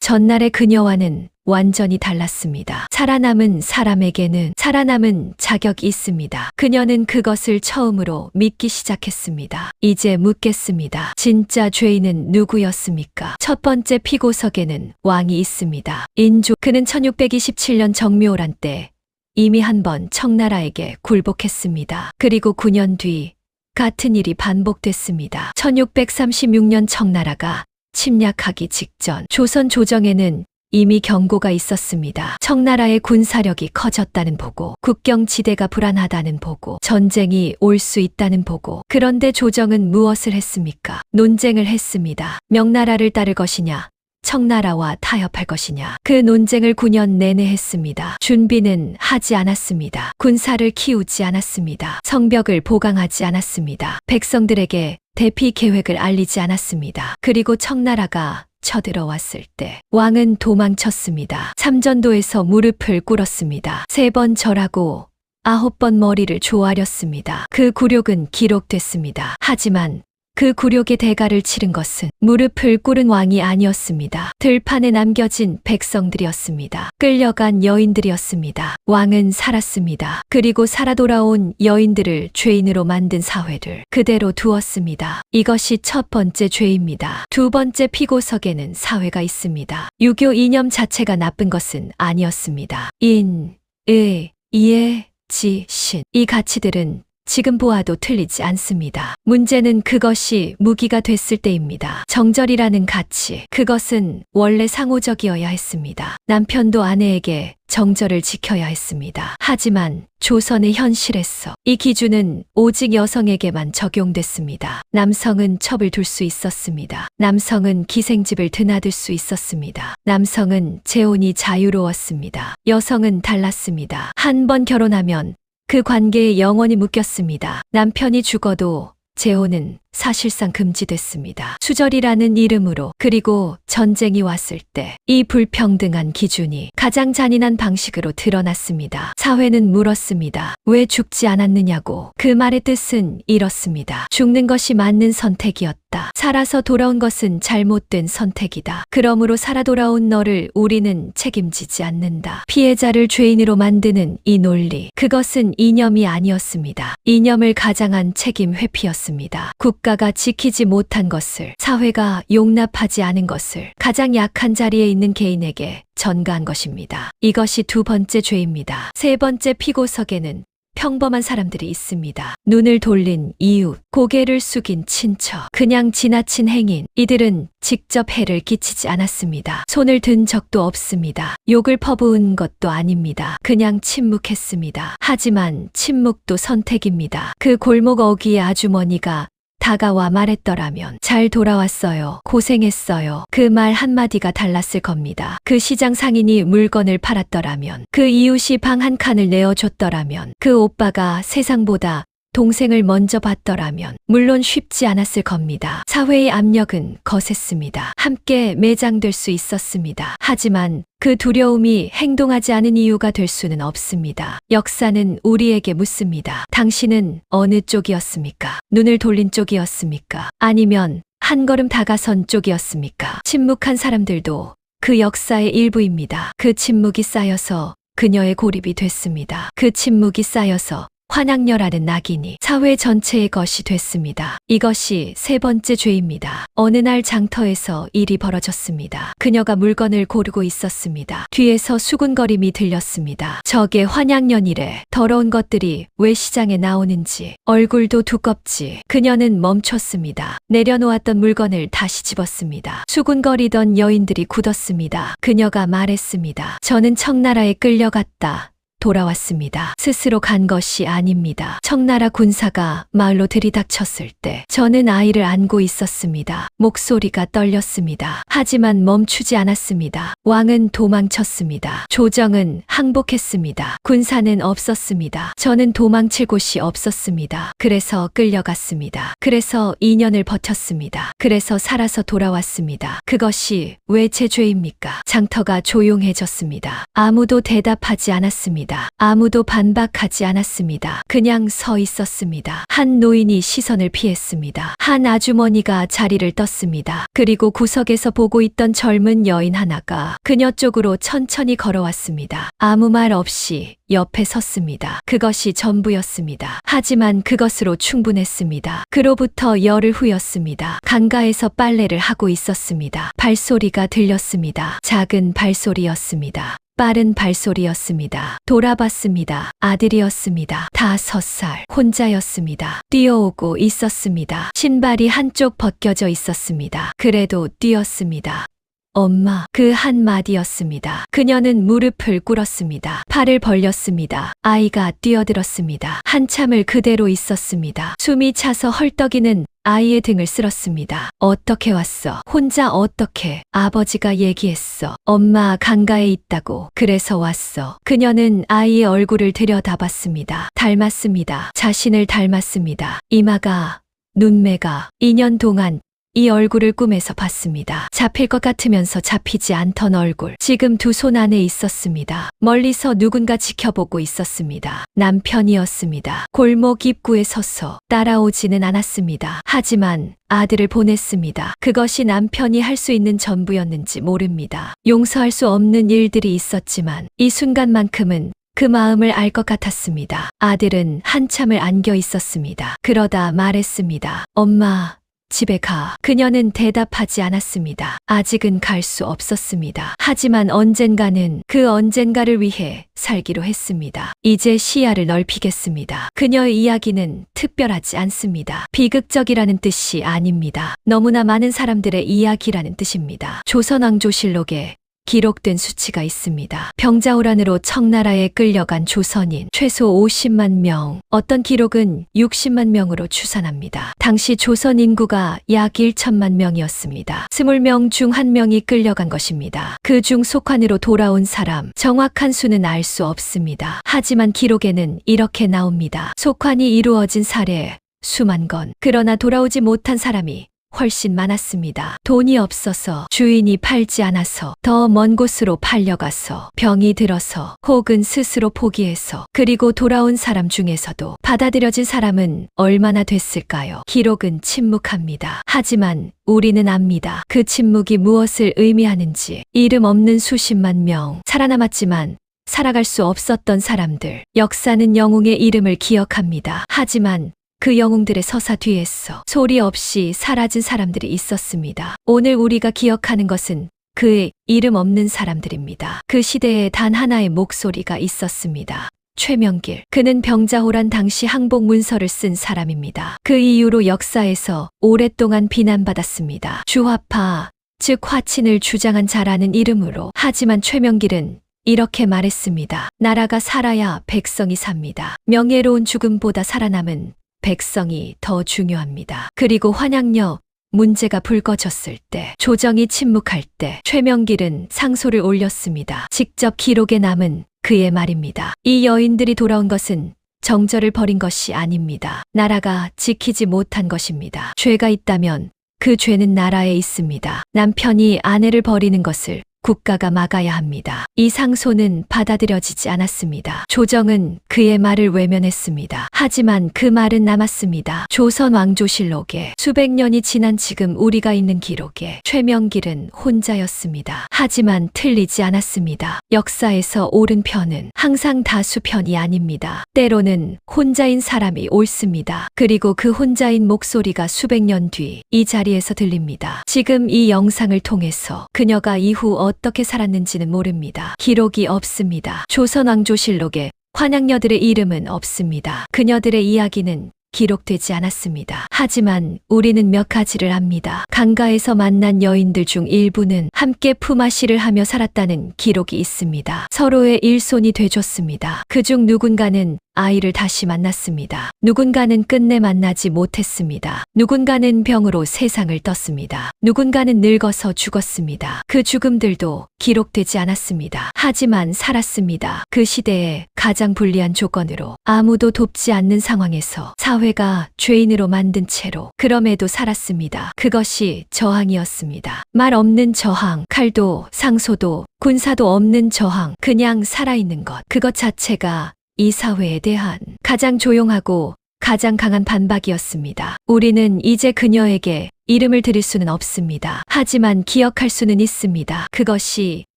Speaker 1: 전날의 그녀와는 완전히 달랐습니다. 살아남은 사람에게는 살아남은 자격이 있습니다. 그녀는 그것을 처음으로 믿기 시작했습니다. 이제 묻겠습니다. 진짜 죄인은 누구였습니까? 첫 번째 피고석에는 왕이 있습니다. 인조. 그는 1627년 정묘호란 때 이미 한 번 청나라에게 굴복했습니다. 그리고 9년 뒤 같은 일이 반복됐습니다. 1636년 청나라가 침략하기 직전 조선 조정에는 이미 경고가 있었습니다. 청나라의 군사력이 커졌다는 보고, 국경지대가 불안하다는 보고, 전쟁이 올 수 있다는 보고. 그런데 조정은 무엇을 했습니까? 논쟁을 했습니다. 명나라를 따를 것이냐, 청나라와 타협할 것이냐. 그 논쟁을 9년 내내 했습니다. 준비는 하지 않았습니다. 군사를 키우지 않았습니다. 성벽을 보강하지 않았습니다. 백성들에게 대피 계획을 알리지 않았습니다. 그리고 청나라가 쳐들어왔을 때 왕은 도망쳤습니다. 참전도에서 무릎을 꿇었습니다. 3번 절하고 9번 머리를 조아렸습니다. 그 굴욕은 기록됐습니다. 하지만 그 굴욕의 대가를 치른 것은 무릎을 꿇은 왕이 아니었습니다. 들판에 남겨진 백성들이었습니다. 끌려간 여인들이었습니다. 왕은 살았습니다. 그리고 살아 돌아온 여인들을 죄인으로 만든 사회를 그대로 두었습니다. 이것이 첫 번째 죄입니다. 두 번째 피고석에는 사회가 있습니다. 유교 이념 자체가 나쁜 것은 아니었습니다. 인, 의, 예, 지, 신. 이 가치들은 지금 보아도 틀리지 않습니다. 문제는 그것이 무기가 됐을 때입니다. 정절이라는 가치, 그것은 원래 상호적이어야 했습니다. 남편도 아내에게 정절을 지켜야 했습니다. 하지만 조선의 현실에서 이 기준은 오직 여성에게만 적용됐습니다. 남성은 첩을 둘 수 있었습니다. 남성은 기생집을 드나들 수 있었습니다. 남성은 재혼이 자유로웠습니다. 여성은 달랐습니다. 한 번 결혼하면 그 관계에 영원히 묶였습니다. 남편이 죽어도 재혼은 사실상 금지됐습니다. 수절이라는 이름으로. 그리고 전쟁이 왔을 때 이 불평등한 기준이 가장 잔인한 방식으로 드러났습니다. 사회는 물었습니다. 왜 죽지 않았느냐고. 그 말의 뜻은 이렇습니다. 죽는 것이 맞는 선택이었다. 살아서 돌아온 것은 잘못된 선택이다. 그러므로 살아 돌아온 너를 우리는 책임지지 않는다. 피해자를 죄인으로 만드는 이 논리, 그것은 이념이 아니었습니다. 이념을 가장한 책임 회피였습니다. 국가가 지키지 못한 것을, 사회가 용납하지 않은 것을 가장 약한 자리에 있는 개인에게 전가한 것입니다. 이것이 두 번째 죄입니다. 세 번째 피고석에는 평범한 사람들이 있습니다. 눈을 돌린 이웃, 고개를 숙인 친척, 그냥 지나친 행인. 이들은 직접 해를 끼치지 않았습니다. 손을 든 적도 없습니다. 욕을 퍼부은 것도 아닙니다. 그냥 침묵했습니다. 하지만 침묵도 선택입니다. 그 골목 어귀의 아주머니가 다가와 말했더라면 잘 돌아왔어요. 고생했어요. 그 말 한마디가 달랐을 겁니다. 그 시장 상인이 물건을 팔았더라면, 그 이웃이 방 한 칸을 내어줬더라면, 그 오빠가 세상보다 동생을 먼저 봤더라면 물론 쉽지 않았을 겁니다. 사회의 압력은 거셌습니다. 함께 매장될 수 있었습니다. 하지만 그 두려움이 행동하지 않은 이유가 될 수는 없습니다. 역사는 우리에게 묻습니다. 당신은 어느 쪽이었습니까? 눈을 돌린 쪽이었습니까? 아니면 한 걸음 다가선 쪽이었습니까? 침묵한 사람들도 그 역사의 일부입니다. 그 침묵이 쌓여서 그녀의 고립이 됐습니다. 그 침묵이 쌓여서 환양녀라는 낙인이 사회 전체의 것이 됐습니다. 이것이 세 번째 죄입니다. 어느 날 장터에서 일이 벌어졌습니다. 그녀가 물건을 고르고 있었습니다. 뒤에서 수군거림이 들렸습니다. 저게 환양년이래. 더러운 것들이 왜 시장에 나오는지. 얼굴도 두껍지. 그녀는 멈췄습니다. 내려놓았던 물건을 다시 집었습니다. 수군거리던 여인들이 굳었습니다. 그녀가 말했습니다. 저는 청나라에 끌려갔다. 돌아왔습니다. 스스로 간 것이 아닙니다. 청나라 군사가 마을로 들이닥쳤을 때 저는 아이를 안고 있었습니다. 목소리가 떨렸습니다. 하지만 멈추지 않았습니다. 왕은 도망쳤습니다. 조정은 항복했습니다. 군사는 없었습니다. 저는 도망칠 곳이 없었습니다. 그래서 끌려갔습니다. 그래서 2년을 버텼습니다. 그래서 살아서 돌아왔습니다. 그것이 왜 제 죄입니까? 장터가 조용해졌습니다. 아무도 대답하지 않았습니다. 아무도 반박하지 않았습니다. 그냥 서 있었습니다. 한 노인이 시선을 피했습니다. 한 아주머니가 자리를 떴습니다. 그리고 구석에서 보고 있던 젊은 여인 하나가 그녀 쪽으로 천천히 걸어왔습니다. 아무 말 없이 옆에 섰습니다. 그것이 전부였습니다. 하지만 그것으로 충분했습니다. 그로부터 열흘 후였습니다. 강가에서 빨래를 하고 있었습니다. 발소리가 들렸습니다. 작은 발소리였습니다. 빠른 발소리였습니다. 돌아봤습니다. 아들이었습니다. 5살. 혼자였습니다. 뛰어오고 있었습니다. 신발이 한쪽 벗겨져 있었습니다. 그래도 뛰었습니다. 엄마, 그 한마디였습니다. 그녀는 무릎을 꿇었습니다. 팔을 벌렸습니다. 아이가 뛰어들었습니다. 한참을 그대로 있었습니다. 숨이 차서 헐떡이는 아이의 등을 쓸었습니다. 어떻게 왔어? 혼자 어떻게? 아버지가 얘기했어. 엄마 강가에 있다고. 그래서 왔어. 그녀는 아이의 얼굴을 들여다봤습니다. 닮았습니다. 자신을 닮았습니다. 이마가, 눈매가 2년 동안 이 얼굴을 꿈에서 봤습니다. 잡힐 것 같으면서 잡히지 않던 얼굴. 지금 두 손 안에 있었습니다. 멀리서 누군가 지켜보고 있었습니다. 남편이었습니다. 골목 입구에 서서 따라오지는 않았습니다. 하지만 아들을 보냈습니다. 그것이 남편이 할 수 있는 전부였는지 모릅니다. 용서할 수 없는 일들이 있었지만 이 순간만큼은 그 마음을 알 것 같았습니다. 아들은 한참을 안겨 있었습니다. 그러다 말했습니다. 엄마, 집에 가. 그녀는 대답하지 않았습니다. 아직은 갈 수 없었습니다. 하지만 언젠가는 그 언젠가를 위해 살기로 했습니다. 이제 시야를 넓히겠습니다. 그녀의 이야기는 특별하지 않습니다. 비극적이라는 뜻이 아닙니다. 너무나 많은 사람들의 이야기라는 뜻입니다. 조선왕조실록에 기록된 수치가 있습니다. 병자호란으로 청나라에 끌려간 조선인 최소 50만 명, 어떤 기록은 60만 명으로 추산합니다. 당시 조선 인구가 약 1천만 명이었습니다. 20명 중 1명이 끌려간 것입니다. 그중 속환으로 돌아온 사람, 정확한 수는 알 수 없습니다. 하지만 기록에는 이렇게 나옵니다. 속환이 이루어진 사례 수만 건. 그러나 돌아오지 못한 사람이 훨씬 많았습니다. 돈이 없어서, 주인이 팔지 않아서, 더 먼 곳으로 팔려가서, 병이 들어서, 혹은 스스로 포기해서, 그리고 돌아온 사람 중에서도 받아들여진 사람은 얼마나 됐을까요? 기록은 침묵합니다. 하지만 우리는 압니다. 그 침묵이 무엇을 의미하는지. 이름 없는 수십만 명, 살아남았지만 살아갈 수 없었던 사람들. 역사는 영웅의 이름을 기억합니다. 하지만 그 영웅들의 서사 뒤에서 소리 없이 사라진 사람들이 있었습니다. 오늘 우리가 기억하는 것은 그의 이름 없는 사람들입니다. 그 시대에 단 하나의 목소리가 있었습니다. 최명길. 그는 병자호란 당시 항복 문서를 쓴 사람입니다. 그 이후로 역사에서 오랫동안 비난받았습니다. 주화파, 즉 화친을 주장한 자라는 이름으로. 하지만 최명길은 이렇게 말했습니다. 나라가 살아야 백성이 삽니다. 명예로운 죽음보다 살아남은 백성이 더 중요합니다. 그리고 환양역 문제가 불거졌을 때, 조정이 침묵할 때 최명길은 상소를 올렸습니다. 직접 기록에 남은 그의 말입니다. 이 여인들이 돌아온 것은 정절을 벌인 것이 아닙니다. 나라가 지키지 못한 것입니다. 죄가 있다면 그 죄는 나라에 있습니다. 남편이 아내를 버리는 것을 국가가 막아야 합니다. 이 상소는 받아들여지지 않았습니다. 조정은 그의 말을 외면했습니다. 하지만 그 말은 남았습니다. 조선 왕조실록에 수백 년이 지난 지금 우리가 있는 기록에 최명길은 혼자였습니다. 하지만 틀리지 않았습니다. 역사에서 옳은 편은 항상 다수 편이 아닙니다. 때로는 혼자인 사람이 옳습니다. 그리고 그 혼자인 목소리가 수백 년 뒤 이 자리에서 들립니다. 지금 이 영상을 통해서 그녀가 이후 어떻게 살았는지는 모릅니다. 기록이 없습니다. 조선왕조실록에 환양녀들의 이름은 없습니다. 그녀들의 이야기는 기록되지 않았습니다. 하지만 우리는 몇 가지를 압니다. 강가에서 만난 여인들 중 일부는 함께 품앗이를 하며 살았다는 기록이 있습니다. 서로의 일손이 돼줬습니다. 그중 누군가는 아이를 다시 만났습니다. 누군가는 끝내 만나지 못했습니다. 누군가는 병으로 세상을 떴습니다. 누군가는 늙어서 죽었습니다. 그 죽음들도 기록되지 않았습니다. 하지만 살았습니다. 그 시대에 가장 불리한 조건으로 아무도 돕지 않는 상황에서 사회가 죄인으로 만든 채로 그럼에도 살았습니다. 그것이 저항이었습니다. 말 없는 저항, 칼도 상소도 군사도 없는 저항, 그냥 살아있는 것. 그것 자체가 이 사회에 대한 가장 조용하고 가장 강한 반박이었습니다. 우리는 이제 그녀에게 이름을 드릴 수는 없습니다. 하지만 기억할 수는 있습니다. 그것이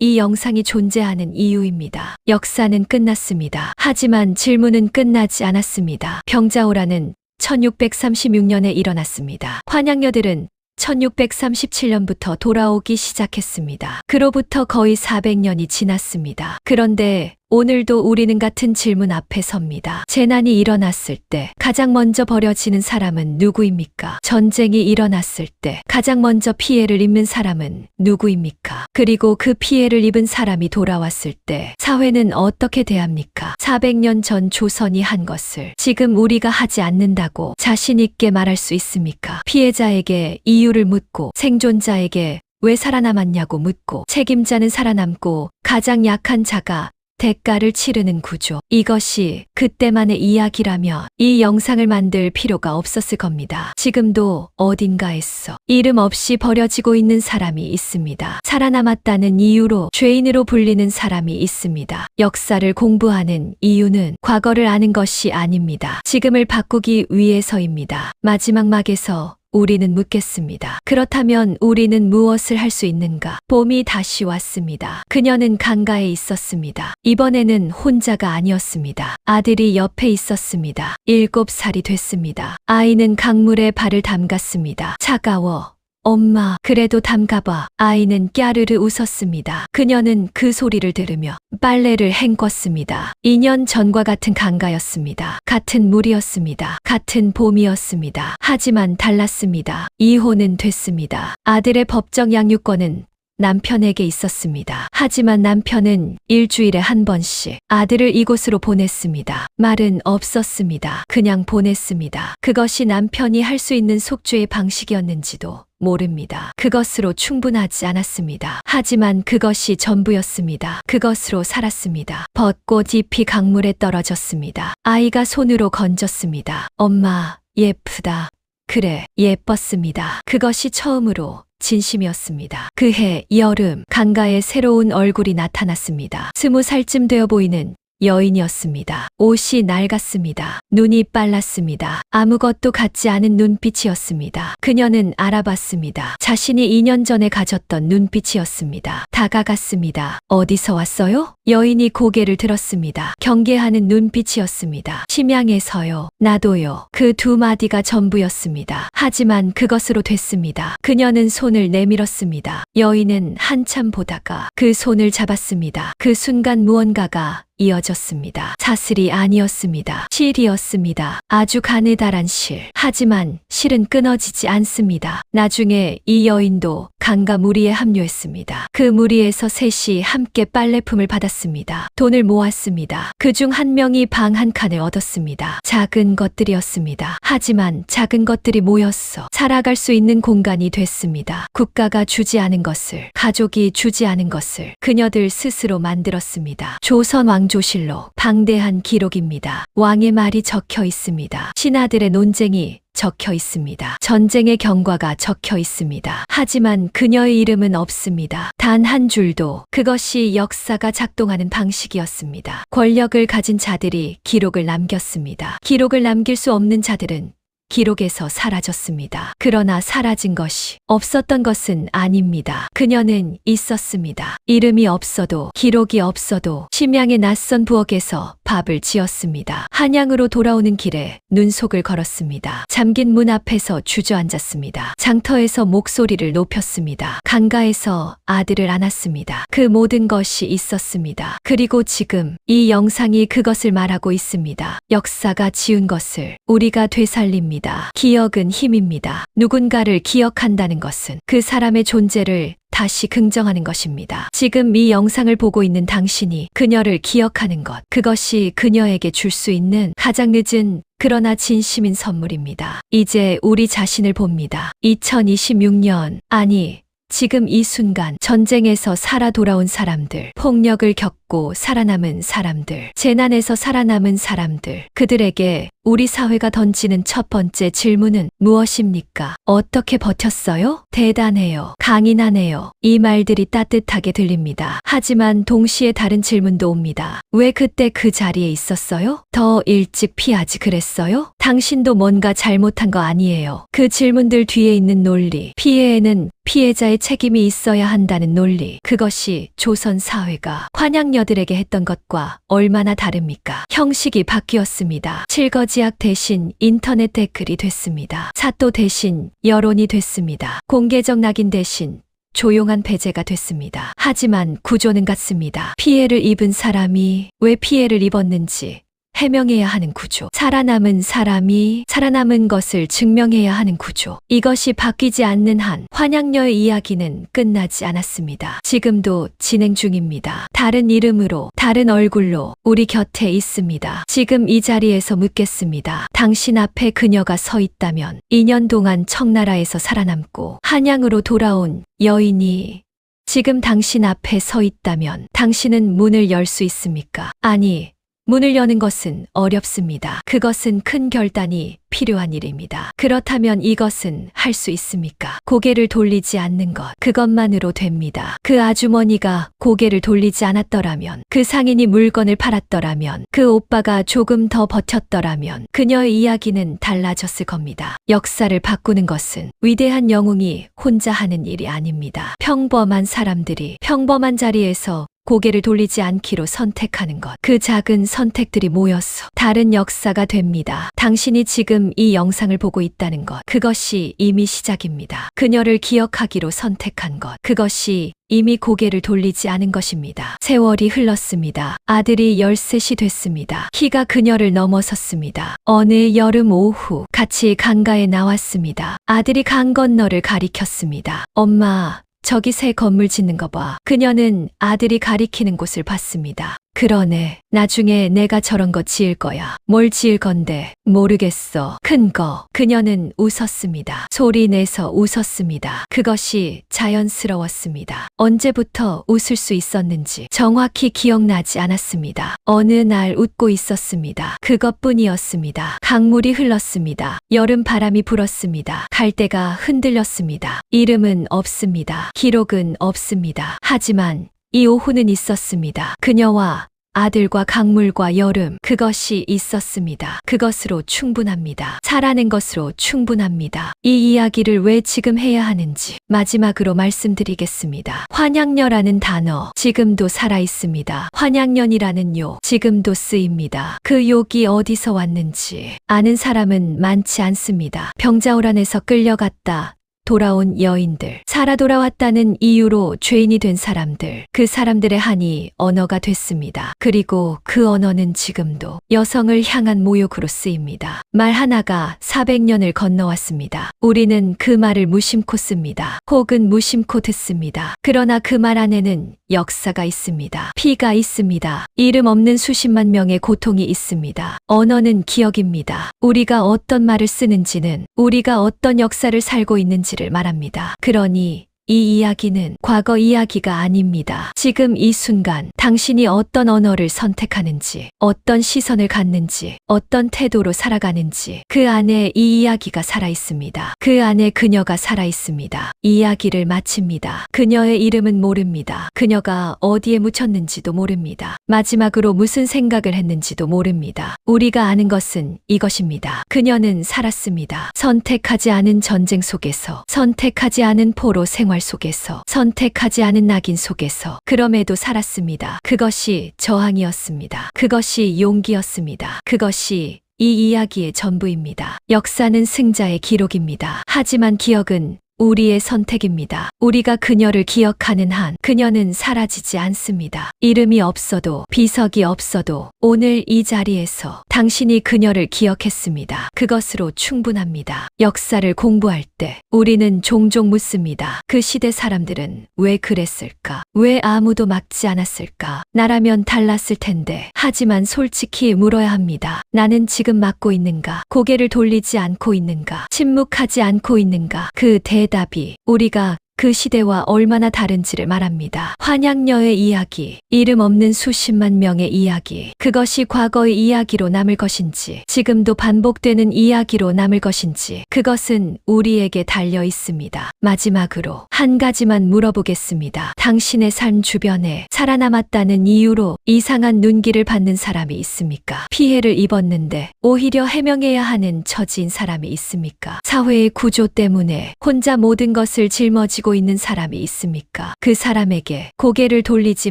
Speaker 1: 이 영상이 존재하는 이유입니다. 역사는 끝났습니다. 하지만 질문은 끝나지 않았습니다. 병자호란은 1636년에 일어났습니다. 환양녀들은 1637년부터 돌아오기 시작했습니다. 그로부터 거의 400년이 지났습니다. 그런데 오늘도 우리는 같은 질문 앞에 섭니다. 재난이 일어났을 때 가장 먼저 버려지는 사람은 누구입니까? 전쟁이 일어났을 때 가장 먼저 피해를 입는 사람은 누구입니까? 그리고 그 피해를 입은 사람이 돌아왔을 때 사회는 어떻게 대합니까? 400년 전 조선이 한 것을 지금 우리가 하지 않는다고 자신 있게 말할 수 있습니까? 피해자에게 이유를 묻고 생존자에게 왜 살아남았냐고 묻고 책임자는 살아남고 가장 약한 자가 대가를 치르는 구조. 이것이 그때만의 이야기라면 이 영상을 만들 필요가 없었을 겁니다. 지금도 어딘가에서 이름 없이 버려지고 있는 사람이 있습니다. 살아남았다는 이유로 죄인으로 불리는 사람이 있습니다. 역사를 공부하는 이유는 과거를 아는 것이 아닙니다. 지금을 바꾸기 위해서입니다. 마지막 막에서 우리는 묻겠습니다. 그렇다면 우리는 무엇을 할 수 있는가? 봄이 다시 왔습니다. 그녀는 강가에 있었습니다. 이번에는 혼자가 아니었습니다. 아들이 옆에 있었습니다. 7살이 됐습니다. 아이는 강물에 발을 담갔습니다. 차가워. 엄마, 그래도 담가봐. 아이는 깨르르 웃었습니다. 그녀는 그 소리를 들으며 빨래를 헹궜습니다. 2년 전과 같은 강가였습니다. 같은 물이었습니다. 같은 봄이었습니다. 하지만 달랐습니다. 이혼은 됐습니다. 아들의 법적 양육권은 남편에게 있었습니다. 하지만 남편은 일주일에 한 번씩 아들을 이곳으로 보냈습니다. 말은 없었습니다. 그냥 보냈습니다. 그것이 남편이 할 수 있는 속죄의 방식이었는지도 모릅니다. 그것으로 충분하지 않았습니다. 하지만 그것이 전부였습니다. 그것으로 살았습니다. 벚꽃 잎이 강물에 떨어졌습니다. 아이가 손으로 건졌습니다. 엄마, 예쁘다. 그래, 예뻤습니다. 그것이 처음으로 진심이었습니다. 그해 여름 강가에 새로운 얼굴이 나타났습니다. 20살쯤 되어 보이는 여인이었습니다. 옷이 낡았습니다. 눈이 빨랐습니다. 아무것도 같지 않은 눈빛이었습니다. 그녀는 알아봤습니다. 자신이 2년 전에 가졌던 눈빛이었습니다. 다가갔습니다. 어디서 왔어요? 여인이 고개를 들었습니다. 경계하는 눈빛이었습니다. 심양에서요. 나도요. 그 두 마디가 전부였습니다. 하지만 그것으로 됐습니다. 그녀는 손을 내밀었습니다. 여인은 한참 보다가 그 손을 잡았습니다. 그 순간 무언가가 이어졌습니다. 사슬이 아니었습니다. 실이었습니다. 아주 가느다란 실. 하지만 실은 끊어지지 않습니다. 나중에 이 여인도 강가 무리에 합류했습니다. 그 무리에서 셋이 함께 빨래품을 받았습니다. 돈을 모았습니다. 그중 한 명이 방 한 칸을 얻었습니다. 작은 것들이었습니다. 하지만 작은 것들이 모였어 살아갈 수 있는 공간이 됐습니다. 국가가 주지 않은 것을, 가족이 주지 않은 것을 그녀들 스스로 만들었습니다. 조선 왕조실록 방대한 기록입니다. 왕의 말이 적혀 있습니다. 신하들의 논쟁이 적혀 있습니다. 전쟁의 경과가 적혀 있습니다. 하지만 그녀의 이름은 없습니다. 단 한 줄도. 그것이 역사가 작동하는 방식이었습니다. 권력을 가진 자들이 기록을 남겼습니다. 기록을 남길 수 없는 자들은 기록에서 사라졌습니다. 그러나 사라진 것이 없었던 것은 아닙니다. 그녀는 있었습니다. 이름이 없어도 기록이 없어도 심양의 낯선 부엌에서 밥을 지었습니다. 한양으로 돌아오는 길에 눈속을 걸었습니다. 잠긴 문 앞에서 주저앉았습니다. 장터에서 목소리를 높였습니다. 강가에서 아들을 안았습니다. 그 모든 것이 있었습니다. 그리고 지금 이 영상이 그것을 말하고 있습니다. 역사가 지운 것을 우리가 되살립니다. 기억은 힘입니다. 누군가를 기억한다는 것은 그 사람의 존재를 다시 긍정하는 것입니다. 지금 이 영상을 보고 있는 당신이 그녀를 기억하는 것, 그것이 그녀에게 줄 수 있는 가장 늦은 그러나 진심인 선물입니다. 이제 우리 자신을 봅니다. 2026년, 아니 지금 이 순간 전쟁에서 살아 돌아온 사람들, 폭력을 겪고 살아남은 사람들, 재난에서 살아남은 사람들, 그들에게 우리 사회가 던지는 첫 번째 질문은 무엇입니까? 어떻게 버텼어요? 대단해요. 강인하네요. 이 말들이 따뜻하게 들립니다. 하지만 동시에 다른 질문도 옵니다. 왜 그때 그 자리에 있었어요? 더 일찍 피하지 그랬어요? 당신도 뭔가 잘못한 거 아니에요. 그 질문들 뒤에 있는 논리, 피해에는 피해자의 책임이 있어야 한다는 논리, 그것이 조선 사회가 환양녀들에게 했던 것과 얼마나 다릅니까? 형식이 바뀌었습니다. 실거지약 대신 인터넷 댓글이 됐습니다. 사또 대신 여론이 됐습니다. 공개적 낙인 대신 조용한 배제가 됐습니다. 하지만 구조는 같습니다. 피해를 입은 사람이 왜 피해를 입었는지 해명해야 하는 구조. 살아남은 사람이 살아남은 것을 증명해야 하는 구조. 이것이 바뀌지 않는 한 환양녀의 이야기는 끝나지 않았습니다. 지금도 진행 중입니다. 다른 이름으로, 다른 얼굴로 우리 곁에 있습니다. 지금 이 자리에서 묻겠습니다. 당신 앞에 그녀가 서 있다면 2년 동안 청나라에서 살아남고 한양으로 돌아온 여인이 지금 당신 앞에 서 있다면 당신은 문을 열 수 있습니까? 아니, 문을 여는 것은 어렵습니다. 그것은 큰 결단이 필요한 일입니다. 그렇다면 이것은 할 수 있습니까? 고개를 돌리지 않는 것, 그것만으로 됩니다. 그 아주머니가 고개를 돌리지 않았더라면, 그 상인이 물건을 팔았더라면, 그 오빠가 조금 더 버텼더라면 그녀의 이야기는 달라졌을 겁니다. 역사를 바꾸는 것은 위대한 영웅이 혼자 하는 일이 아닙니다. 평범한 사람들이 평범한 자리에서 고개를 돌리지 않기로 선택하는 것. 그 작은 선택들이 모여서 다른 역사가 됩니다. 당신이 지금 이 영상을 보고 있다는 것. 그것이 이미 시작입니다. 그녀를 기억하기로 선택한 것. 그것이 이미 고개를 돌리지 않은 것입니다. 세월이 흘렀습니다. 아들이 13이 됐습니다. 키가 그녀를 넘어섰습니다. 어느 여름 오후 같이 강가에 나왔습니다. 아들이 강 건너를 가리켰습니다. 엄마, 저기 새 건물 짓는 거 봐. 그녀는 아들이 가리키는 곳을 봤습니다. 그러네. 나중에 내가 저런 거 지을 거야. 뭘 지을 건데? 모르겠어. 큰 거. 그녀는 웃었습니다. 소리 내서 웃었습니다. 그것이 자연스러웠습니다. 언제부터 웃을 수 있었는지 정확히 기억나지 않았습니다. 어느 날 웃고 있었습니다. 그것뿐이었습니다. 강물이 흘렀습니다. 여름 바람이 불었습니다. 갈대가 흔들렸습니다. 이름은 없습니다. 기록은 없습니다. 하지만 이 오후는 있었습니다. 그녀와 아들과 강물과 여름, 그것이 있었습니다. 그것으로 충분합니다. 살아낸 것으로 충분합니다. 이 이야기를 왜 지금 해야 하는지 마지막으로 말씀드리겠습니다. 환양녀라는 단어, 지금도 살아있습니다. 환양년이라는 욕, 지금도 쓰입니다. 그 욕이 어디서 왔는지 아는 사람은 많지 않습니다. 병자호란에서 끌려갔다 돌아온 여인들, 살아 돌아왔다는 이유로 죄인이 된 사람들, 그 사람들의 한이 언어가 됐습니다. 그리고 그 언어는 지금도 여성을 향한 모욕으로 쓰입니다. 말 하나가 400년을 건너왔습니다. 우리는 그 말을 무심코 씁니다. 혹은 무심코 듣습니다. 그러나 그 말 안에는 역사가 있습니다. 피가 있습니다. 이름 없는 수십만 명의 고통이 있습니다. 언어는 기억입니다. 우리가 어떤 말을 쓰는지는 우리가 어떤 역사를 살고 있는지를 말합니다. 그러니 이 이야기는 과거 이야기가 아닙니다. 지금 이 순간 당신이 어떤 언어를 선택하는지, 어떤 시선을 갖는지, 어떤 태도로 살아가는지 그 안에 이 이야기가 살아있습니다. 그 안에 그녀가 살아있습니다. 이야기를 마칩니다. 그녀의 이름은 모릅니다. 그녀가 어디에 묻혔는지도 모릅니다. 마지막으로 무슨 생각을 했는지도 모릅니다. 우리가 아는 것은 이것입니다. 그녀는 살았습니다. 선택하지 않은 전쟁 속에서, 선택하지 않은 포로 생활 속에서, 선택하지 않은 낙인 속에서, 그럼에도 살았습니다. 그것이 저항이었습니다. 그것이 용기였습니다. 그것이 이 이야기의 전부입니다. 역사는 승자의 기록입니다. 하지만 기억은 우리의 선택입니다. 우리가 그녀를 기억하는 한 그녀는 사라지지 않습니다. 이름이 없어도, 비석이 없어도 오늘 이 자리에서 당신이 그녀를 기억했습니다. 그것으로 충분합니다. 역사를 공부할 때 우리는 종종 묻습니다. 그 시대 사람들은 왜 그랬을까? 왜 아무도 막지 않았을까? 나라면 달랐을 텐데. 하지만 솔직히 물어야 합니다. 나는 지금 막고 있는가? 고개를 돌리지 않고 있는가? 침묵하지 않고 있는가? 그 대답이 우리가 그 시대와 얼마나 다른지를 말합니다. 환양녀의 이야기, 이름 없는 수십만 명의 이야기, 그것이 과거의 이야기로 남을 것인지, 지금도 반복되는 이야기로 남을 것인지, 그것은 우리에게 달려 있습니다. 마지막으로 한 가지만 물어보겠습니다. 당신의 삶 주변에 살아남았다는 이유로 이상한 눈길을 받는 사람이 있습니까? 피해를 입었는데 오히려 해명해야 하는 처지인 사람이 있습니까? 사회의 구조 때문에 혼자 모든 것을 짊어지고 있는 사람이 있습니까? 그 사람에게 고개를 돌리지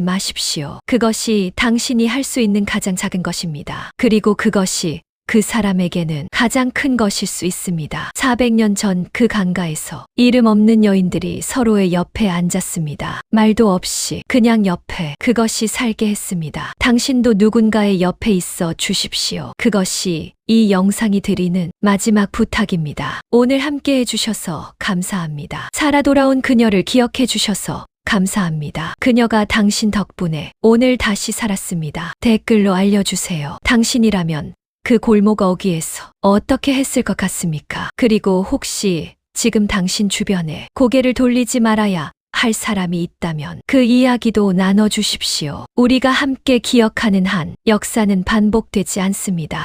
Speaker 1: 마십시오. 그것이 당신이 할 수 있는 가장 작은 것입니다. 그리고 그것이 그 사람에게는 가장 큰 것일 수 있습니다. 400년 전 그 강가에서 이름 없는 여인들이 서로의 옆에 앉았습니다. 말도 없이 그냥 옆에, 그것이 살게 했습니다. 당신도 누군가의 옆에 있어 주십시오. 그것이 이 영상이 드리는 마지막 부탁입니다. 오늘 함께 해주셔서 감사합니다. 살아 돌아온 그녀를 기억해 주셔서 감사합니다. 그녀가 당신 덕분에 오늘 다시 살았습니다. 댓글로 알려주세요. 당신이라면 그 골목 어귀에서 어떻게 했을 것 같습니까? 그리고 혹시 지금 당신 주변에 고개를 돌리지 말아야 할 사람이 있다면 그 이야기도 나눠주십시오. 우리가 함께 기억하는 한 역사는 반복되지 않습니다.